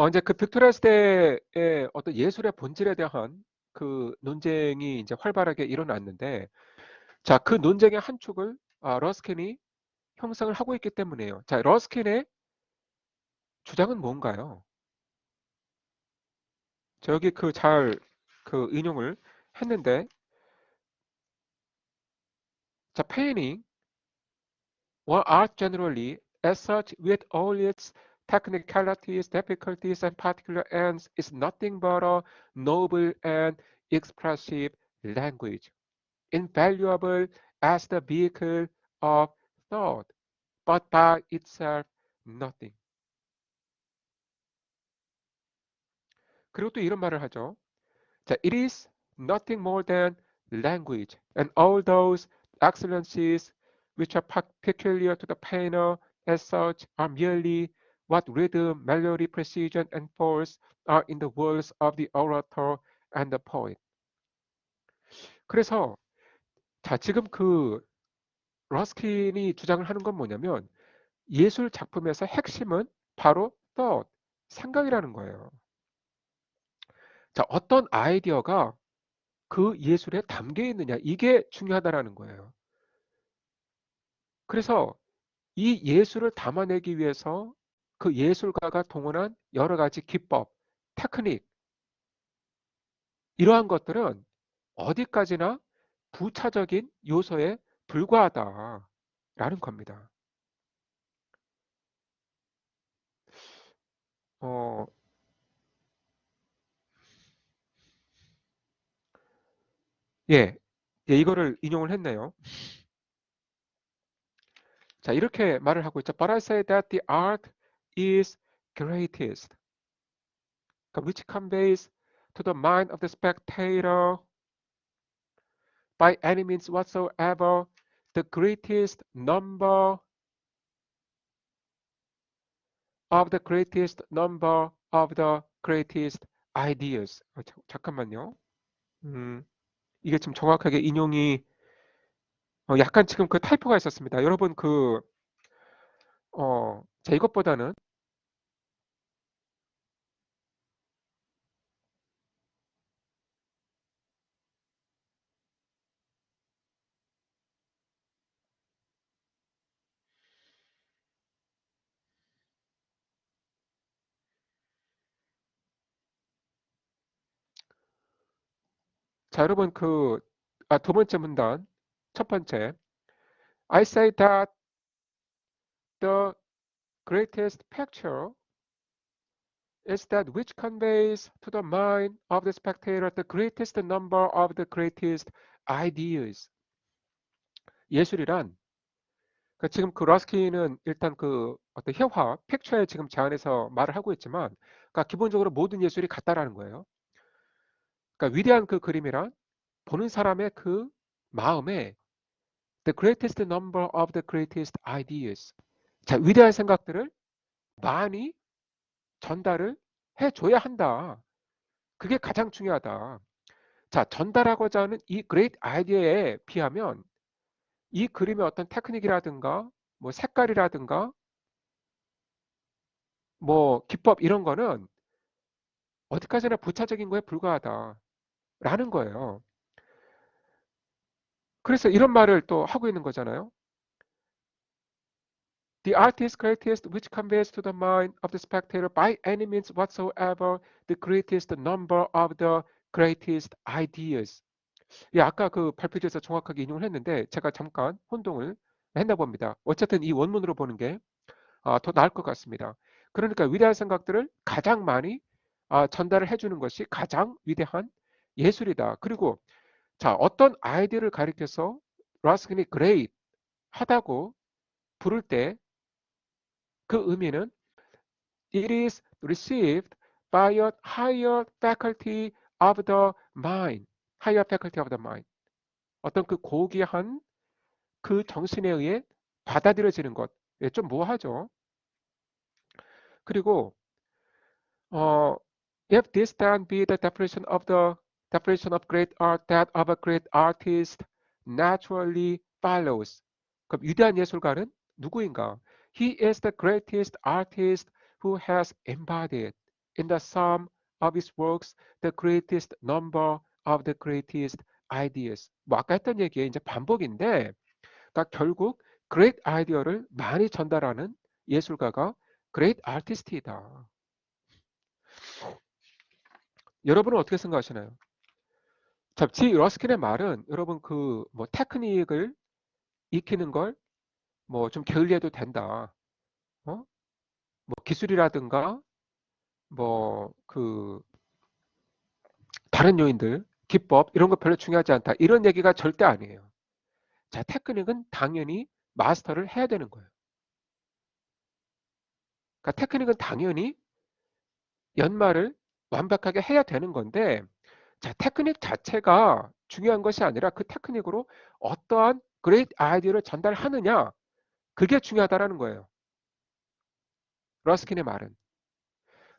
이제 그 빅토리아 시대의 어떤 예술의 본질에 대한 그 논쟁이 이제 활발하게 일어났는데, 자, 그 논쟁의 한 축을 러스킨이 형성을 하고 있기 때문이에요. 자, 러스킨의 주장은 뭔가요? 저 여기 그 잘 그 인용을 했는데, 자, painting or art generally, as such, with all its technicalities, difficulties, and particular ends, is nothing but a noble and expressive language, invaluable as the vehicle of thought, but by itself nothing. 그리고 또 이런 말을 하죠. 자, it is nothing more than language, and all those excellencies which are peculiar to the painter as such are merely what rhythm, melody, precision, and force are in the words of the orator and the poet. 그래서 자, 지금 그 러스킨이 주장을 하는 건 뭐냐면 예술 작품에서 핵심은 바로 thought, 생각이라는 거예요. 자, 어떤 아이디어가 그 예술에 담겨 있느냐, 이게 중요하다라는 거예요. 그래서 이 예술을 담아내기 위해서 그 예술가가 동원한 여러 가지 기법, 테크닉, 이러한 것들은 어디까지나 부차적인 요소에 불과하다라는 겁니다. 예, 예, 이거를 인용을 했네요. 자, 이렇게 말을 하고 있죠. But I say that the art is greatest, which conveys to the mind of the spectator by any means whatsoever the greatest number of the greatest number of the greatest ideas. 잠깐만요. 이게 지금 정확하게 인용이 약간 지금 그 타이포가 있었습니다. 여러분 자, 이것보다는 자, 여러분 두 번째 문단 첫 번째 I say that the greatest picture is that which conveys to the mind of the spectator the greatest number of the greatest ideas. 예술이란 지금 그 러스키는 일단 그 어떤 회화, 픽처에 지금 제안해서 말을 하고 있지만, 그러니까 기본적으로 모든 예술이 같다라는 거예요. 그러니까 위대한 그 그림이란 보는 사람의 그 마음에 the greatest number of the greatest ideas. 자, 위대한 생각들을 많이 전달을 해줘야 한다. 그게 가장 중요하다. 자, 전달하고자 하는 이 great idea에 비하면 이 그림의 어떤 테크닉이라든가 뭐 색깔이라든가 뭐 기법 이런 거는 어디까지나 부차적인 거에 불과하다라는 거예요. 그래서 이런 말을 또 하고 있는 거잖아요. The art is greatest which conveys to the mind of the spectator by any means whatsoever the greatest number of the greatest ideas. 예, 아까 그 발표지에서 정확하게 인용을 했는데 제가 잠깐 혼동을 했나 봅니다. 어쨌든 이 원문으로 보는 게 더 나을 것 같습니다. 그러니까 위대한 생각들을 가장 많이 전달을 해주는 것이 가장 위대한 예술이다. 그리고 자, 어떤 아이디어를 가리켜서 러스킨이 great 하다고 부를 때 그 의미는 it is received by a higher faculty of the mind. higher faculty of the mind. 어떤 그 고귀한 그 정신에 의해 받아들여지는 것. 예, 좀 모호하죠. 그리고 if this then be the definition of great art, that of a great artist naturally follows. 그럼 위대한 예술가는 누구인가? He is the greatest artist who has embodied in the sum of his works the greatest number of the greatest ideas. 뭐 아까 했던 얘기의 이제 반복인데, 그러니까 결국 great 아이디어를 많이 전달하는 예술가가 great artist이다. 여러분은 어떻게 생각하시나요? 자, 지 러스킨의 말은 여러분 그 뭐 테크닉을 익히는 걸 뭐 좀 게을리해도 된다. 뭐 기술이라든가 뭐 그 다른 요인들, 기법 이런 거 별로 중요하지 않다. 이런 얘기가 절대 아니에요. 자, 테크닉은 당연히 마스터를 해야 되는 거예요. 그러니까 테크닉은 당연히 연말을 완벽하게 해야 되는 건데, 자, 테크닉 자체가 중요한 것이 아니라 그 테크닉으로 어떠한 그레이트 아이디어를 전달하느냐, 그게 중요하다라는 거예요. 러스킨의 말은.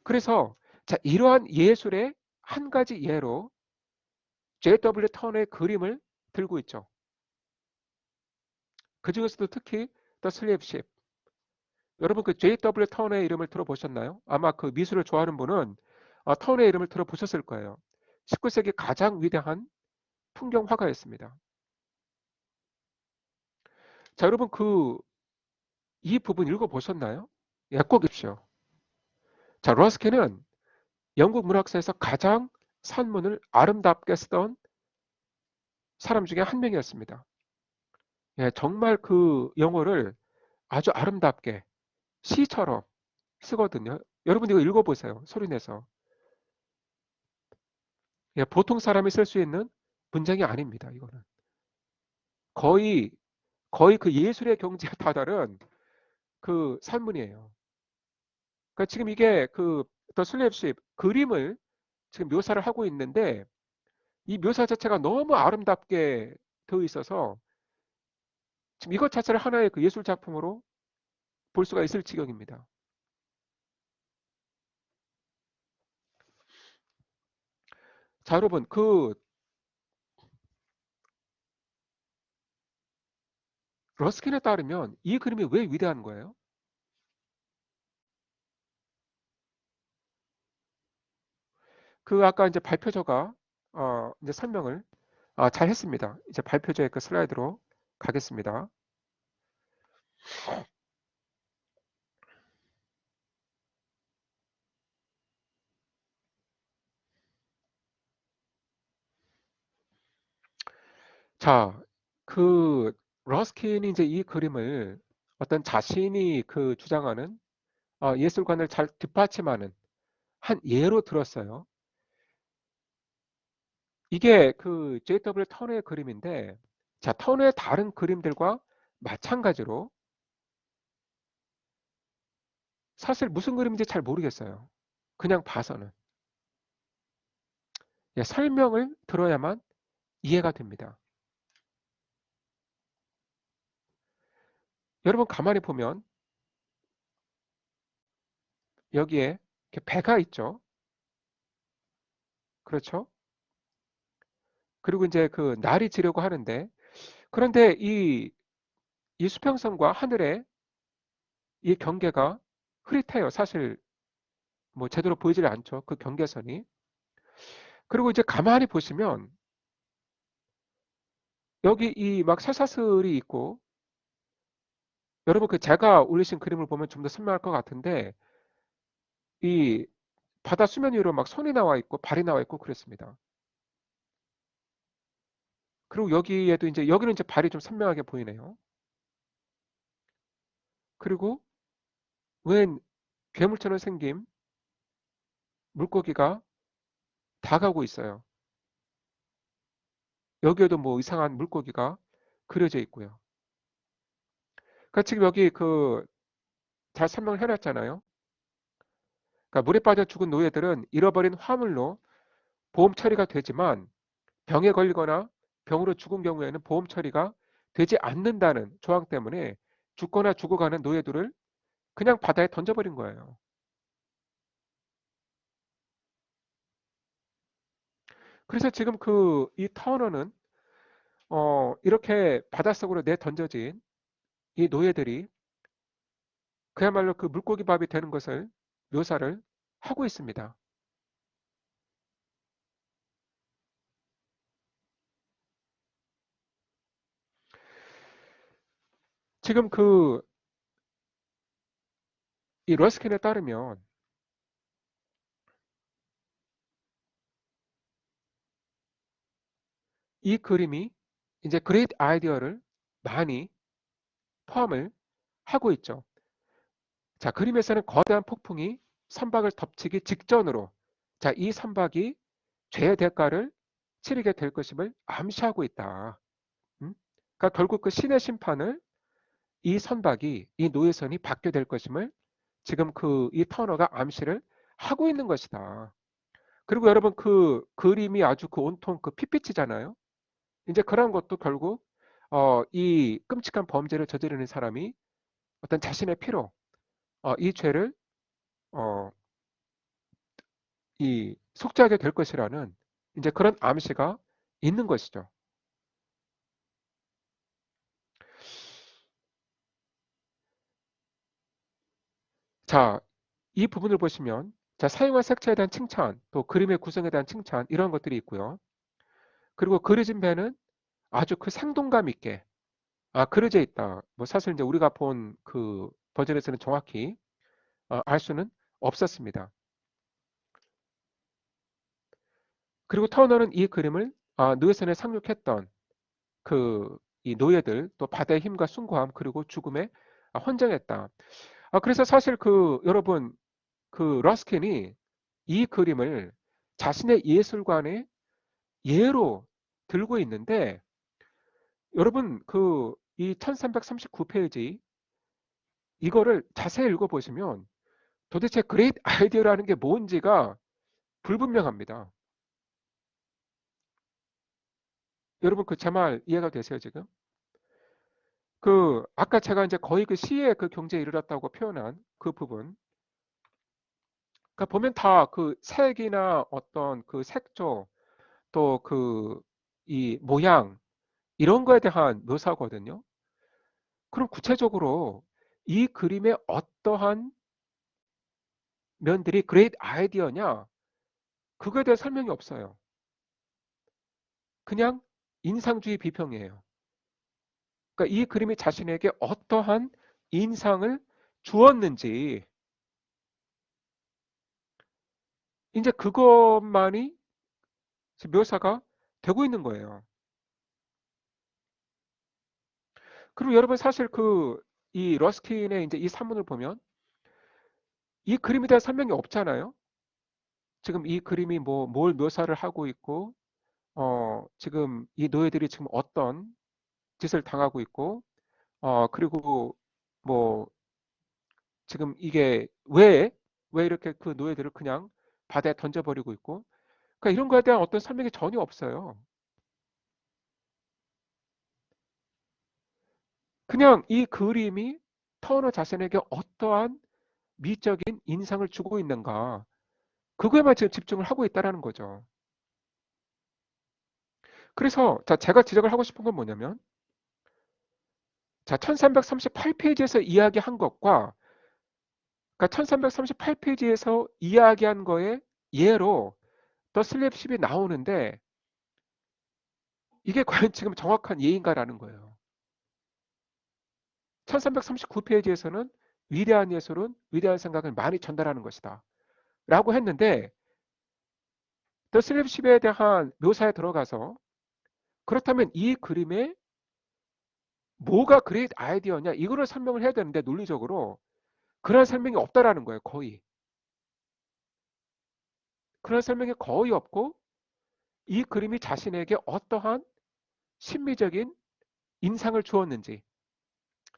그래서 자, 이러한 예술의 한 가지 예로 J.W. 턴의 그림을 들고 있죠. 그 중에서도 특히 The Slave Ship. 여러분 그 J.W. 턴의 이름을 들어보셨나요? 아마 그 미술을 좋아하는 분은 턴의 이름을 들어보셨을 거예요. 19세기 가장 위대한 풍경 화가였습니다. 자, 여러분 이 부분 읽어보셨나요? 예, 꼭 읽으십시오. 자, 러스킨은 영국 문학사에서 가장 산문을 아름답게 쓰던 사람 중에 한 명이었습니다. 예, 정말 그 영어를 아주 아름답게 시처럼 쓰거든요. 여러분 이거 읽어보세요. 소리내서. 예, 보통 사람이 쓸 수 있는 문장이 아닙니다. 이거는. 거의 그 예술의 경지에 다다른 그 산문이에요. 그러니까 지금 이게 그 더 슬랩십 그림을 지금 묘사를 하고 있는데 이 묘사 자체가 너무 아름답게 되어 있어서 지금 이것 자체를 하나의 그 예술 작품으로 볼 수가 있을 지경입니다. 자, 여러분 그 러스킨에 따르면 이 그림이 왜 위대한 거예요? 그 아까 이제 발표자가 이제 설명을 잘 했습니다. 이제 발표자의 그 슬라이드로 가겠습니다. 자, 그 러스킨이 이제 이 그림을 어떤 자신이 그 주장하는 예술관을 잘 뒷받침하는 한 예로 들었어요. 이게 그 J.W. 턴의 그림인데, 자, 턴의 다른 그림들과 마찬가지로 사실 무슨 그림인지 잘 모르겠어요. 그냥 봐서는. 예, 설명을 들어야만 이해가 됩니다. 여러분 가만히 보면 여기에 이렇게 배가 있죠. 그렇죠? 그리고 이제 그 날이 지려고 하는데, 그런데 이 수평선과 하늘의 이 경계가 흐릿해요. 사실 뭐 제대로 보이질 않죠. 그 경계선이. 그리고 이제 가만히 보시면 여기 이 막 쇠사슬이 있고, 여러분 그 제가 올리신 그림을 보면 좀 더 선명할 것 같은데, 이 바다 수면 위로 막 손이 나와 있고 발이 나와 있고 그랬습니다. 그리고 여기에도 이제 여기는 이제 발이 좀 선명하게 보이네요. 그리고 웬 괴물처럼 생긴 물고기가 다가오고 있어요. 여기에도 뭐 이상한 물고기가 그려져 있고요. 그러니까 지금 여기 그 잘 설명을 해놨잖아요. 그러니까 물에 빠져 죽은 노예들은 잃어버린 화물로 보험 처리가 되지만 병에 걸리거나 병으로 죽은 경우에는 보험 처리가 되지 않는다는 조항 때문에 죽거나 죽어가는 노예들을 그냥 바다에 던져버린 거예요. 그래서 지금 그 이 터너는 이렇게 바닷속으로 내던져진 이 노예들이 그야말로 그 물고기 밥이 되는 것을 묘사를 하고 있습니다. 지금 그 이 러스킨에 따르면 이 그림이 이제 그레이트 아이디어를 많이 포함을 하고 있죠. 자, 그림에서는 거대한 폭풍이 선박을 덮치기 직전으로, 자, 이 선박이 죄의 대가를 치르게 될 것임을 암시하고 있다. 그러니까 결국 그 신의 심판을 이 선박이, 이 노예선이 받게 될 것임을 지금 그 이 터너가 암시를 하고 있는 것이다. 그리고 여러분 그 그림이 아주 그 온통 그 핏빛이잖아요. 이제 그런 것도 결국 이 끔찍한 범죄를 저지르는 사람이 어떤 자신의 피로 이 죄를 어, 이 속죄하게 될 것이라는 이제 그런 암시가 있는 것이죠. 자, 이 부분을 보시면 자, 사용한 색채에 대한 칭찬, 또 그림의 구성에 대한 칭찬 이런 것들이 있고요. 그리고 그려진 배는 아주 그 생동감 있게 그려져 있다. 뭐 사실 이제 우리가 본 그 버전에서는 정확히 알 수는 없었습니다. 그리고 터너는 이 그림을 느슨에 상륙했던 그 이 노예들 또 바다의 힘과 숭고함 그리고 죽음에 헌정했다. 그래서 사실 그 여러분 그 러스킨이 이 그림을 자신의 예술관의 예로 들고 있는데 여러분 그 이 1339페이지 이거를 자세히 읽어보시면 도대체 그레이트 아이디어라는 게 뭔지가 불분명합니다. 여러분 그 제 말 이해가 되세요 지금? 그 아까 제가 이제 거의 그 시의 그 경지에 이르렀다고 표현한 그 부분, 그러니까 보면 다 그 색이나 어떤 그 색조 또 그 이 모양 이런 거에 대한 묘사거든요. 그럼 구체적으로 이 그림의 어떠한 면들이 그레이트 아이디어냐? 그거에 대한 설명이 없어요. 그냥 인상주의 비평이에요. 그러니까 이 그림이 자신에게 어떠한 인상을 주었는지 이제 그것만이 묘사가 되고 있는 거예요. 그리고 여러분 사실 그 이 러스킨의 이제 이 산문을 보면 이 그림에 대한 설명이 없잖아요. 지금 이 그림이 뭐 뭘 묘사를 하고 있고 지금 이 노예들이 지금 어떤 짓을 당하고 있고 그리고 뭐 지금 이게 왜 이렇게 그 노예들을 그냥 바다에 던져버리고 있고 그러니까 이런 거에 대한 어떤 설명이 전혀 없어요. 그냥 이 그림이 터너 자신에게 어떠한 미적인 인상을 주고 있는가 그거에만 지금 집중을 하고 있다는 거죠. 그래서 자 제가 지적을 하고 싶은 건 뭐냐면 자 1338페이지에서 이야기한 것과 그러니까 1338페이지에서 이야기한 거에 예로 더 슬랩십이 나오는데 이게 과연 지금 정확한 예인가라는 거예요. 1339페이지에서는 위대한 예술은 위대한 생각을 많이 전달하는 것이다 라고 했는데 더 슬랩십에 대한 묘사에 들어가서 그렇다면 이 그림에 뭐가 그레이트 아이디어냐 이거를 설명을 해야 되는데 논리적으로 그런 설명이 없다라는 거예요. 거의. 그런 설명이 거의 없고 이 그림이 자신에게 어떠한 심미적인 인상을 주었는지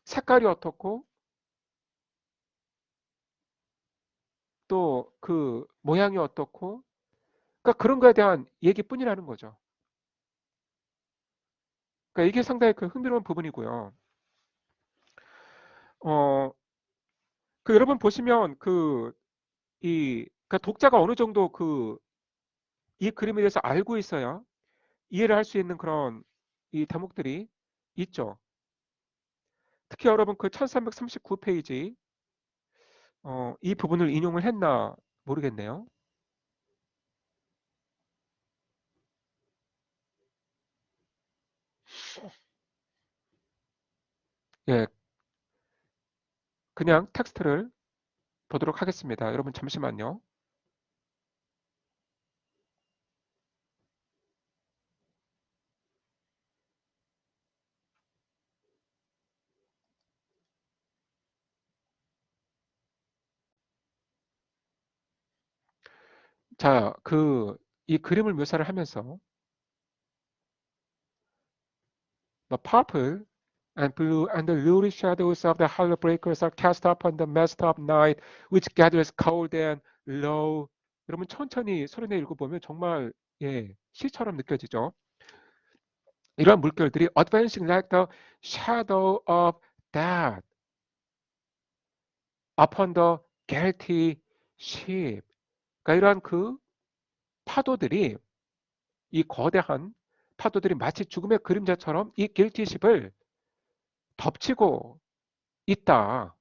색깔이 어떻고 또 그 모양이 어떻고 그러니까 그런 거에 대한 얘기뿐이라는 거죠. 그러니까 이게 상당히 그 흥미로운 부분이고요. 그 여러분 보시면 그러니까 독자가 어느 정도 이 그림에 대해서 알고 있어야 이해를 할 수 있는 그런 이 대목들이 있죠. 특히 여러분 그 1339페이지 이 부분을 인용을 했나 모르겠네요. 예, 그냥 텍스트를 보도록 하겠습니다. 여러분 잠시만요. 자, 이 그림을 묘사를 하면서 The purple and blue and the lurid shadows of the hollow breakers are cast upon the mist of night which gathers cold and low. 여러분 천천히 소리내 읽어보면 정말 예, 시처럼 느껴지죠. 이러한 물결들이 advancing like the shadow of death upon the guilty ship. 그러니까 이러한 그 파도들이 이 거대한 파도들이 마치 죽음의 그림자처럼 이 guilty ship을 덮치고 있다.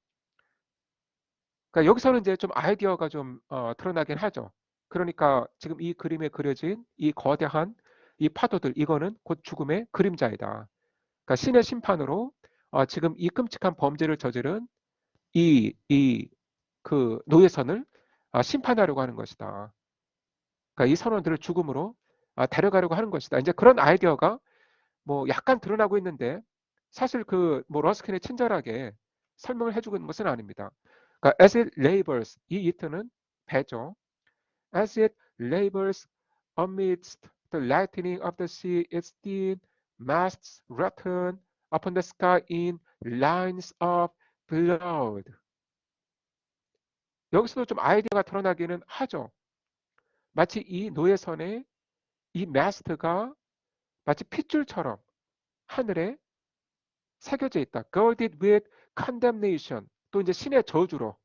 그러니까 여기서는 이제 좀 아이디어가 좀 드러나긴 하죠. 그러니까 지금 이 그림에 그려진 이 거대한 이 파도들 이거는 곧 죽음의 그림자이다. 그러니까 신의 심판으로 지금 이 끔찍한 범죄를 저지른 그 노예선을 심판하려고 하는 것이다. 그러니까 이 선원들을 죽음으로 데려가려고 하는 것이다. 이제 그런 아이디어가 뭐 약간 드러나고 있는데 사실 뭐 러스킨이 친절하게 설명을 해주고 있는 것은 아닙니다. 그러니까 as it labors 이 it는 배죠. as it labors amidst the lightning of the sea, its thin masts rotten upon the sky in lines of blood. 여기서도 좀 아이디어가 드러나기는 하죠. 마치 이 노예선의 이 마스트가 마치 핏줄처럼 하늘에 새겨져 있다. Girded with condemnation. 또 이제 신의 저주로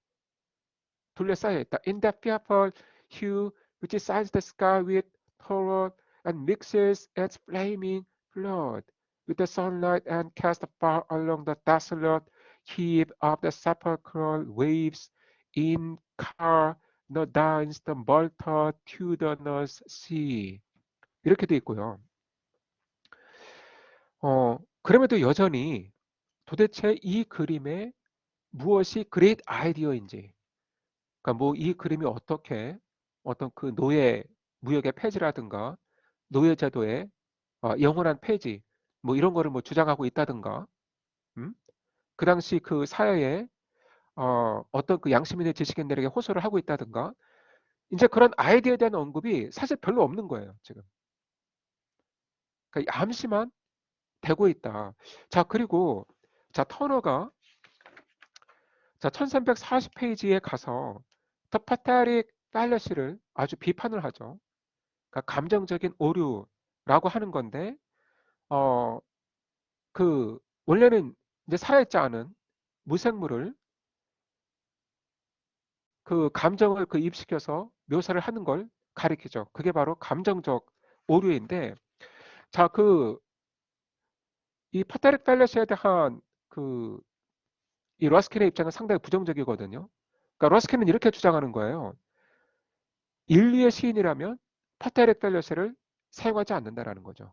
둘러싸여 있다. In that fearful hue which signs the sky with horror and mixes its flaming blood with the sunlight and casts far along the desolate heap of the sepulchral waves in Carnadines the multitudinous sea. 이렇게 돼 있고요. 그럼에도 여전히 도대체 이 그림에 무엇이 그레이트 아이디어인지, 그러니까 뭐 이 그림이 어떻게 어떤 그 노예 무역의 폐지라든가 노예 제도의 영원한 폐지 뭐 이런 거를 뭐 주장하고 있다든가, 그 당시 그 사회에 어떤 그 양심 있는 지식인들에게 호소를 하고 있다든가, 이제 그런 아이디어에 대한 언급이 사실 별로 없는 거예요 지금. 그러니까 암시만 되고 있다. 자, 그리고 자 터너가 1340페이지에 가서 The Pathetic Fallacy를 아주 비판을 하죠. 그러니까 감정적인 오류라고 하는 건데 원래는 이제 살아있지 않은 무생물을 그 감정을 입시켜서 묘사를 하는 걸 가리키죠. 그게 바로 감정적 오류인데, 자, 이 파테릭 팰러시에 대한 이 러스킨의 입장은 상당히 부정적이거든요. 그러니까 러스킨은 이렇게 주장하는 거예요. 인류의 시인이라면 파테렉 펠레스를 사용하지 않는다라는 거죠.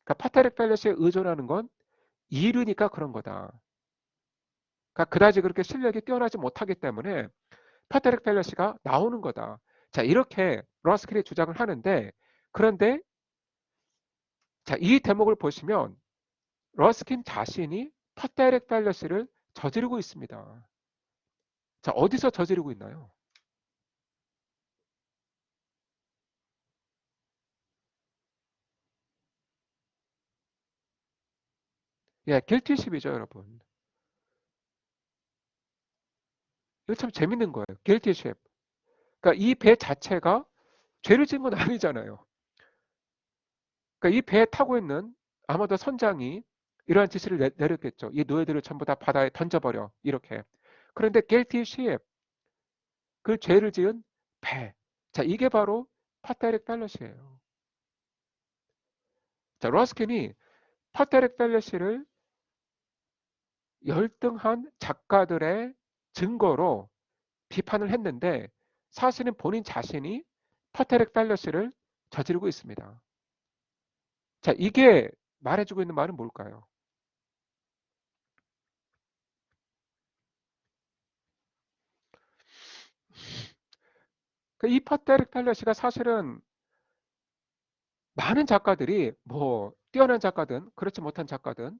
그러니까 파테렉 펠레스에 의존하는 건 이르니까 그런 거다. 그러니까 그다지 그렇게 실력이 뛰어나지 못하기 때문에 파테렉 펠레스가 나오는 거다. 자, 이렇게 러스킨이 주장을 하는데, 그런데 자, 이 대목을 보시면 러스킨 자신이 파테렉 펠레스를 저지르고 있습니다. 자, 어디서 저지르고 있나요? 예, 길티십이죠, 여러분. 이거 참 재밌는 거예요. 길티십. 그러니까 이 배 자체가 죄를 지은 건 아니잖아요. 그러니까 이 배에 타고 있는 아마도 선장이 이러한 지시를 내렸겠죠. 이 노예들을 전부 다 바다에 던져버려. 이렇게. 그런데 guilty ship, 그 죄를 지은 배. 자, 이게 바로 파테릭 펠렛이에요. 자, 러스킨이 파테릭 펠렛을 열등한 작가들의 증거로 비판을 했는데, 사실은 본인 자신이 파테릭 펠렛을 저지르고 있습니다. 자, 이게 말해주고 있는 말은 뭘까요? 이 파테릭 펠렛이가 사실은 많은 작가들이 뭐 뛰어난 작가든 그렇지 못한 작가든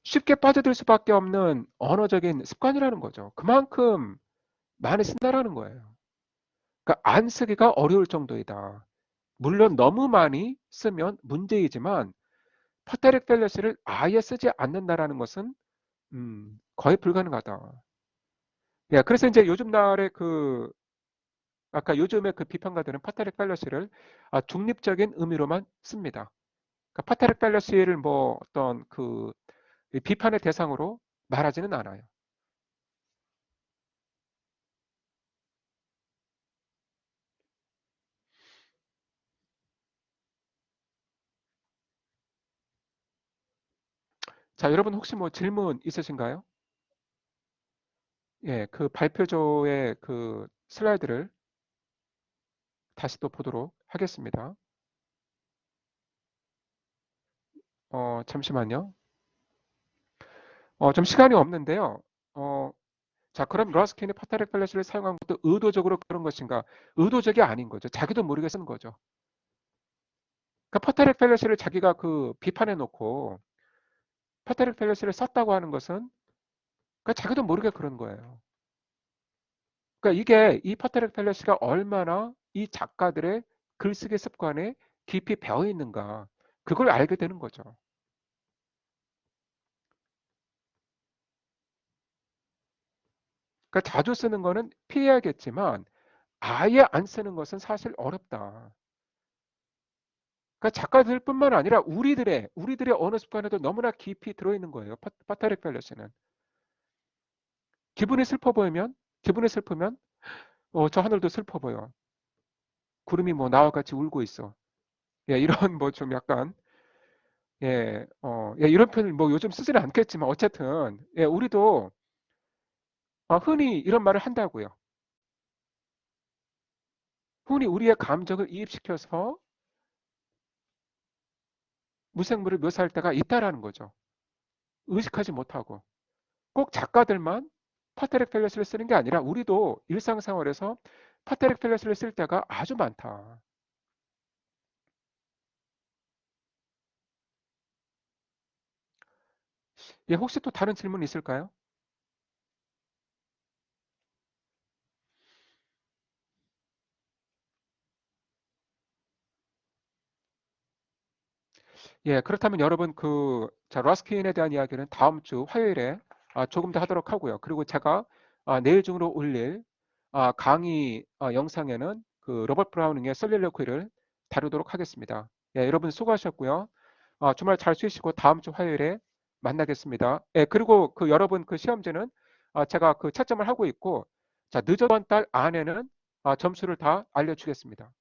쉽게 빠져들 수밖에 없는 언어적인 습관이라는 거죠. 그만큼 많이 쓴다라는 거예요. 그러니까 안 쓰기가 어려울 정도이다. 물론 너무 많이 쓰면 문제이지만 파테릭 펠렛을 아예 쓰지 않는다라는 것은 거의 불가능하다. 예, 그래서 이제 요즘 날의 그 아까 요즘에 그 비판가들은 파테릭 펠렛을 중립적인 의미로만 씁니다. 그러니까 파테릭 펠렛을 뭐 어떤 그 비판의 대상으로 말하지는 않아요. 자, 여러분 혹시 뭐 질문 있으신가요? 예, 그 발표조의 그 슬라이드를 다시 또 보도록 하겠습니다. 잠시만요. 좀 시간이 없는데요. 자, 그럼 러스킨이 파테릭 펠렛을 사용한 것도 의도적으로 그런 것인가? 의도적이 아닌 거죠. 자기도 모르게 쓰는 거죠. 그러니까 파테릭 펠렛을 자기가 그 비판해 놓고 파테릭 펠렛을 썼다고 하는 것은 그러니까 자기도 모르게 그런 거예요. 그러니까 이게 이 파테릭 펠렛이가 얼마나 이 작가들의 글쓰기 습관에 깊이 배어 있는가, 그걸 알게 되는 거죠. 그러니까 자주 쓰는 거는 피해야겠지만 아예 안 쓰는 것은 사실 어렵다. 그러니까 작가들뿐만 아니라 우리들의 언어 습관에도 너무나 깊이 들어있는 거예요. 파테릭 펠렛은 기분이 슬프면 저 하늘도 슬퍼 보여. 구름이 뭐 나와 같이 울고 있어. 예, 이런 뭐 좀 약간 예, 예, 이런 표현을 뭐 요즘 쓰지는 않겠지만 어쨌든 예, 우리도 흔히 이런 말을 한다고요. 흔히 우리의 감정을 이입시켜서 무생물을 묘사할 때가 있다라는 거죠. 의식하지 못하고. 꼭 작가들만 파테릭 펠렛을 쓰는 게 아니라 우리도 일상생활에서 파테릭 펠렛을 쓸 때가 아주 많다. 예, 혹시 또 다른 질문 있을까요? 예, 그렇다면 여러분 자, 러스킨에 대한 이야기는 다음 주 화요일에 조금 더 하도록 하고요. 그리고 제가 내일 중으로 올릴 강의 영상에는 그 로버트 브라우닝의 솔릴로퀴를 다루도록 하겠습니다. 예, 여러분 수고하셨고요. 주말 잘 쉬시고 다음 주 화요일에 만나겠습니다. 예, 그리고 그 여러분 그 시험지는 제가 그 채점을 하고 있고, 자, 늦은 달 안에는 점수를 다 알려주겠습니다.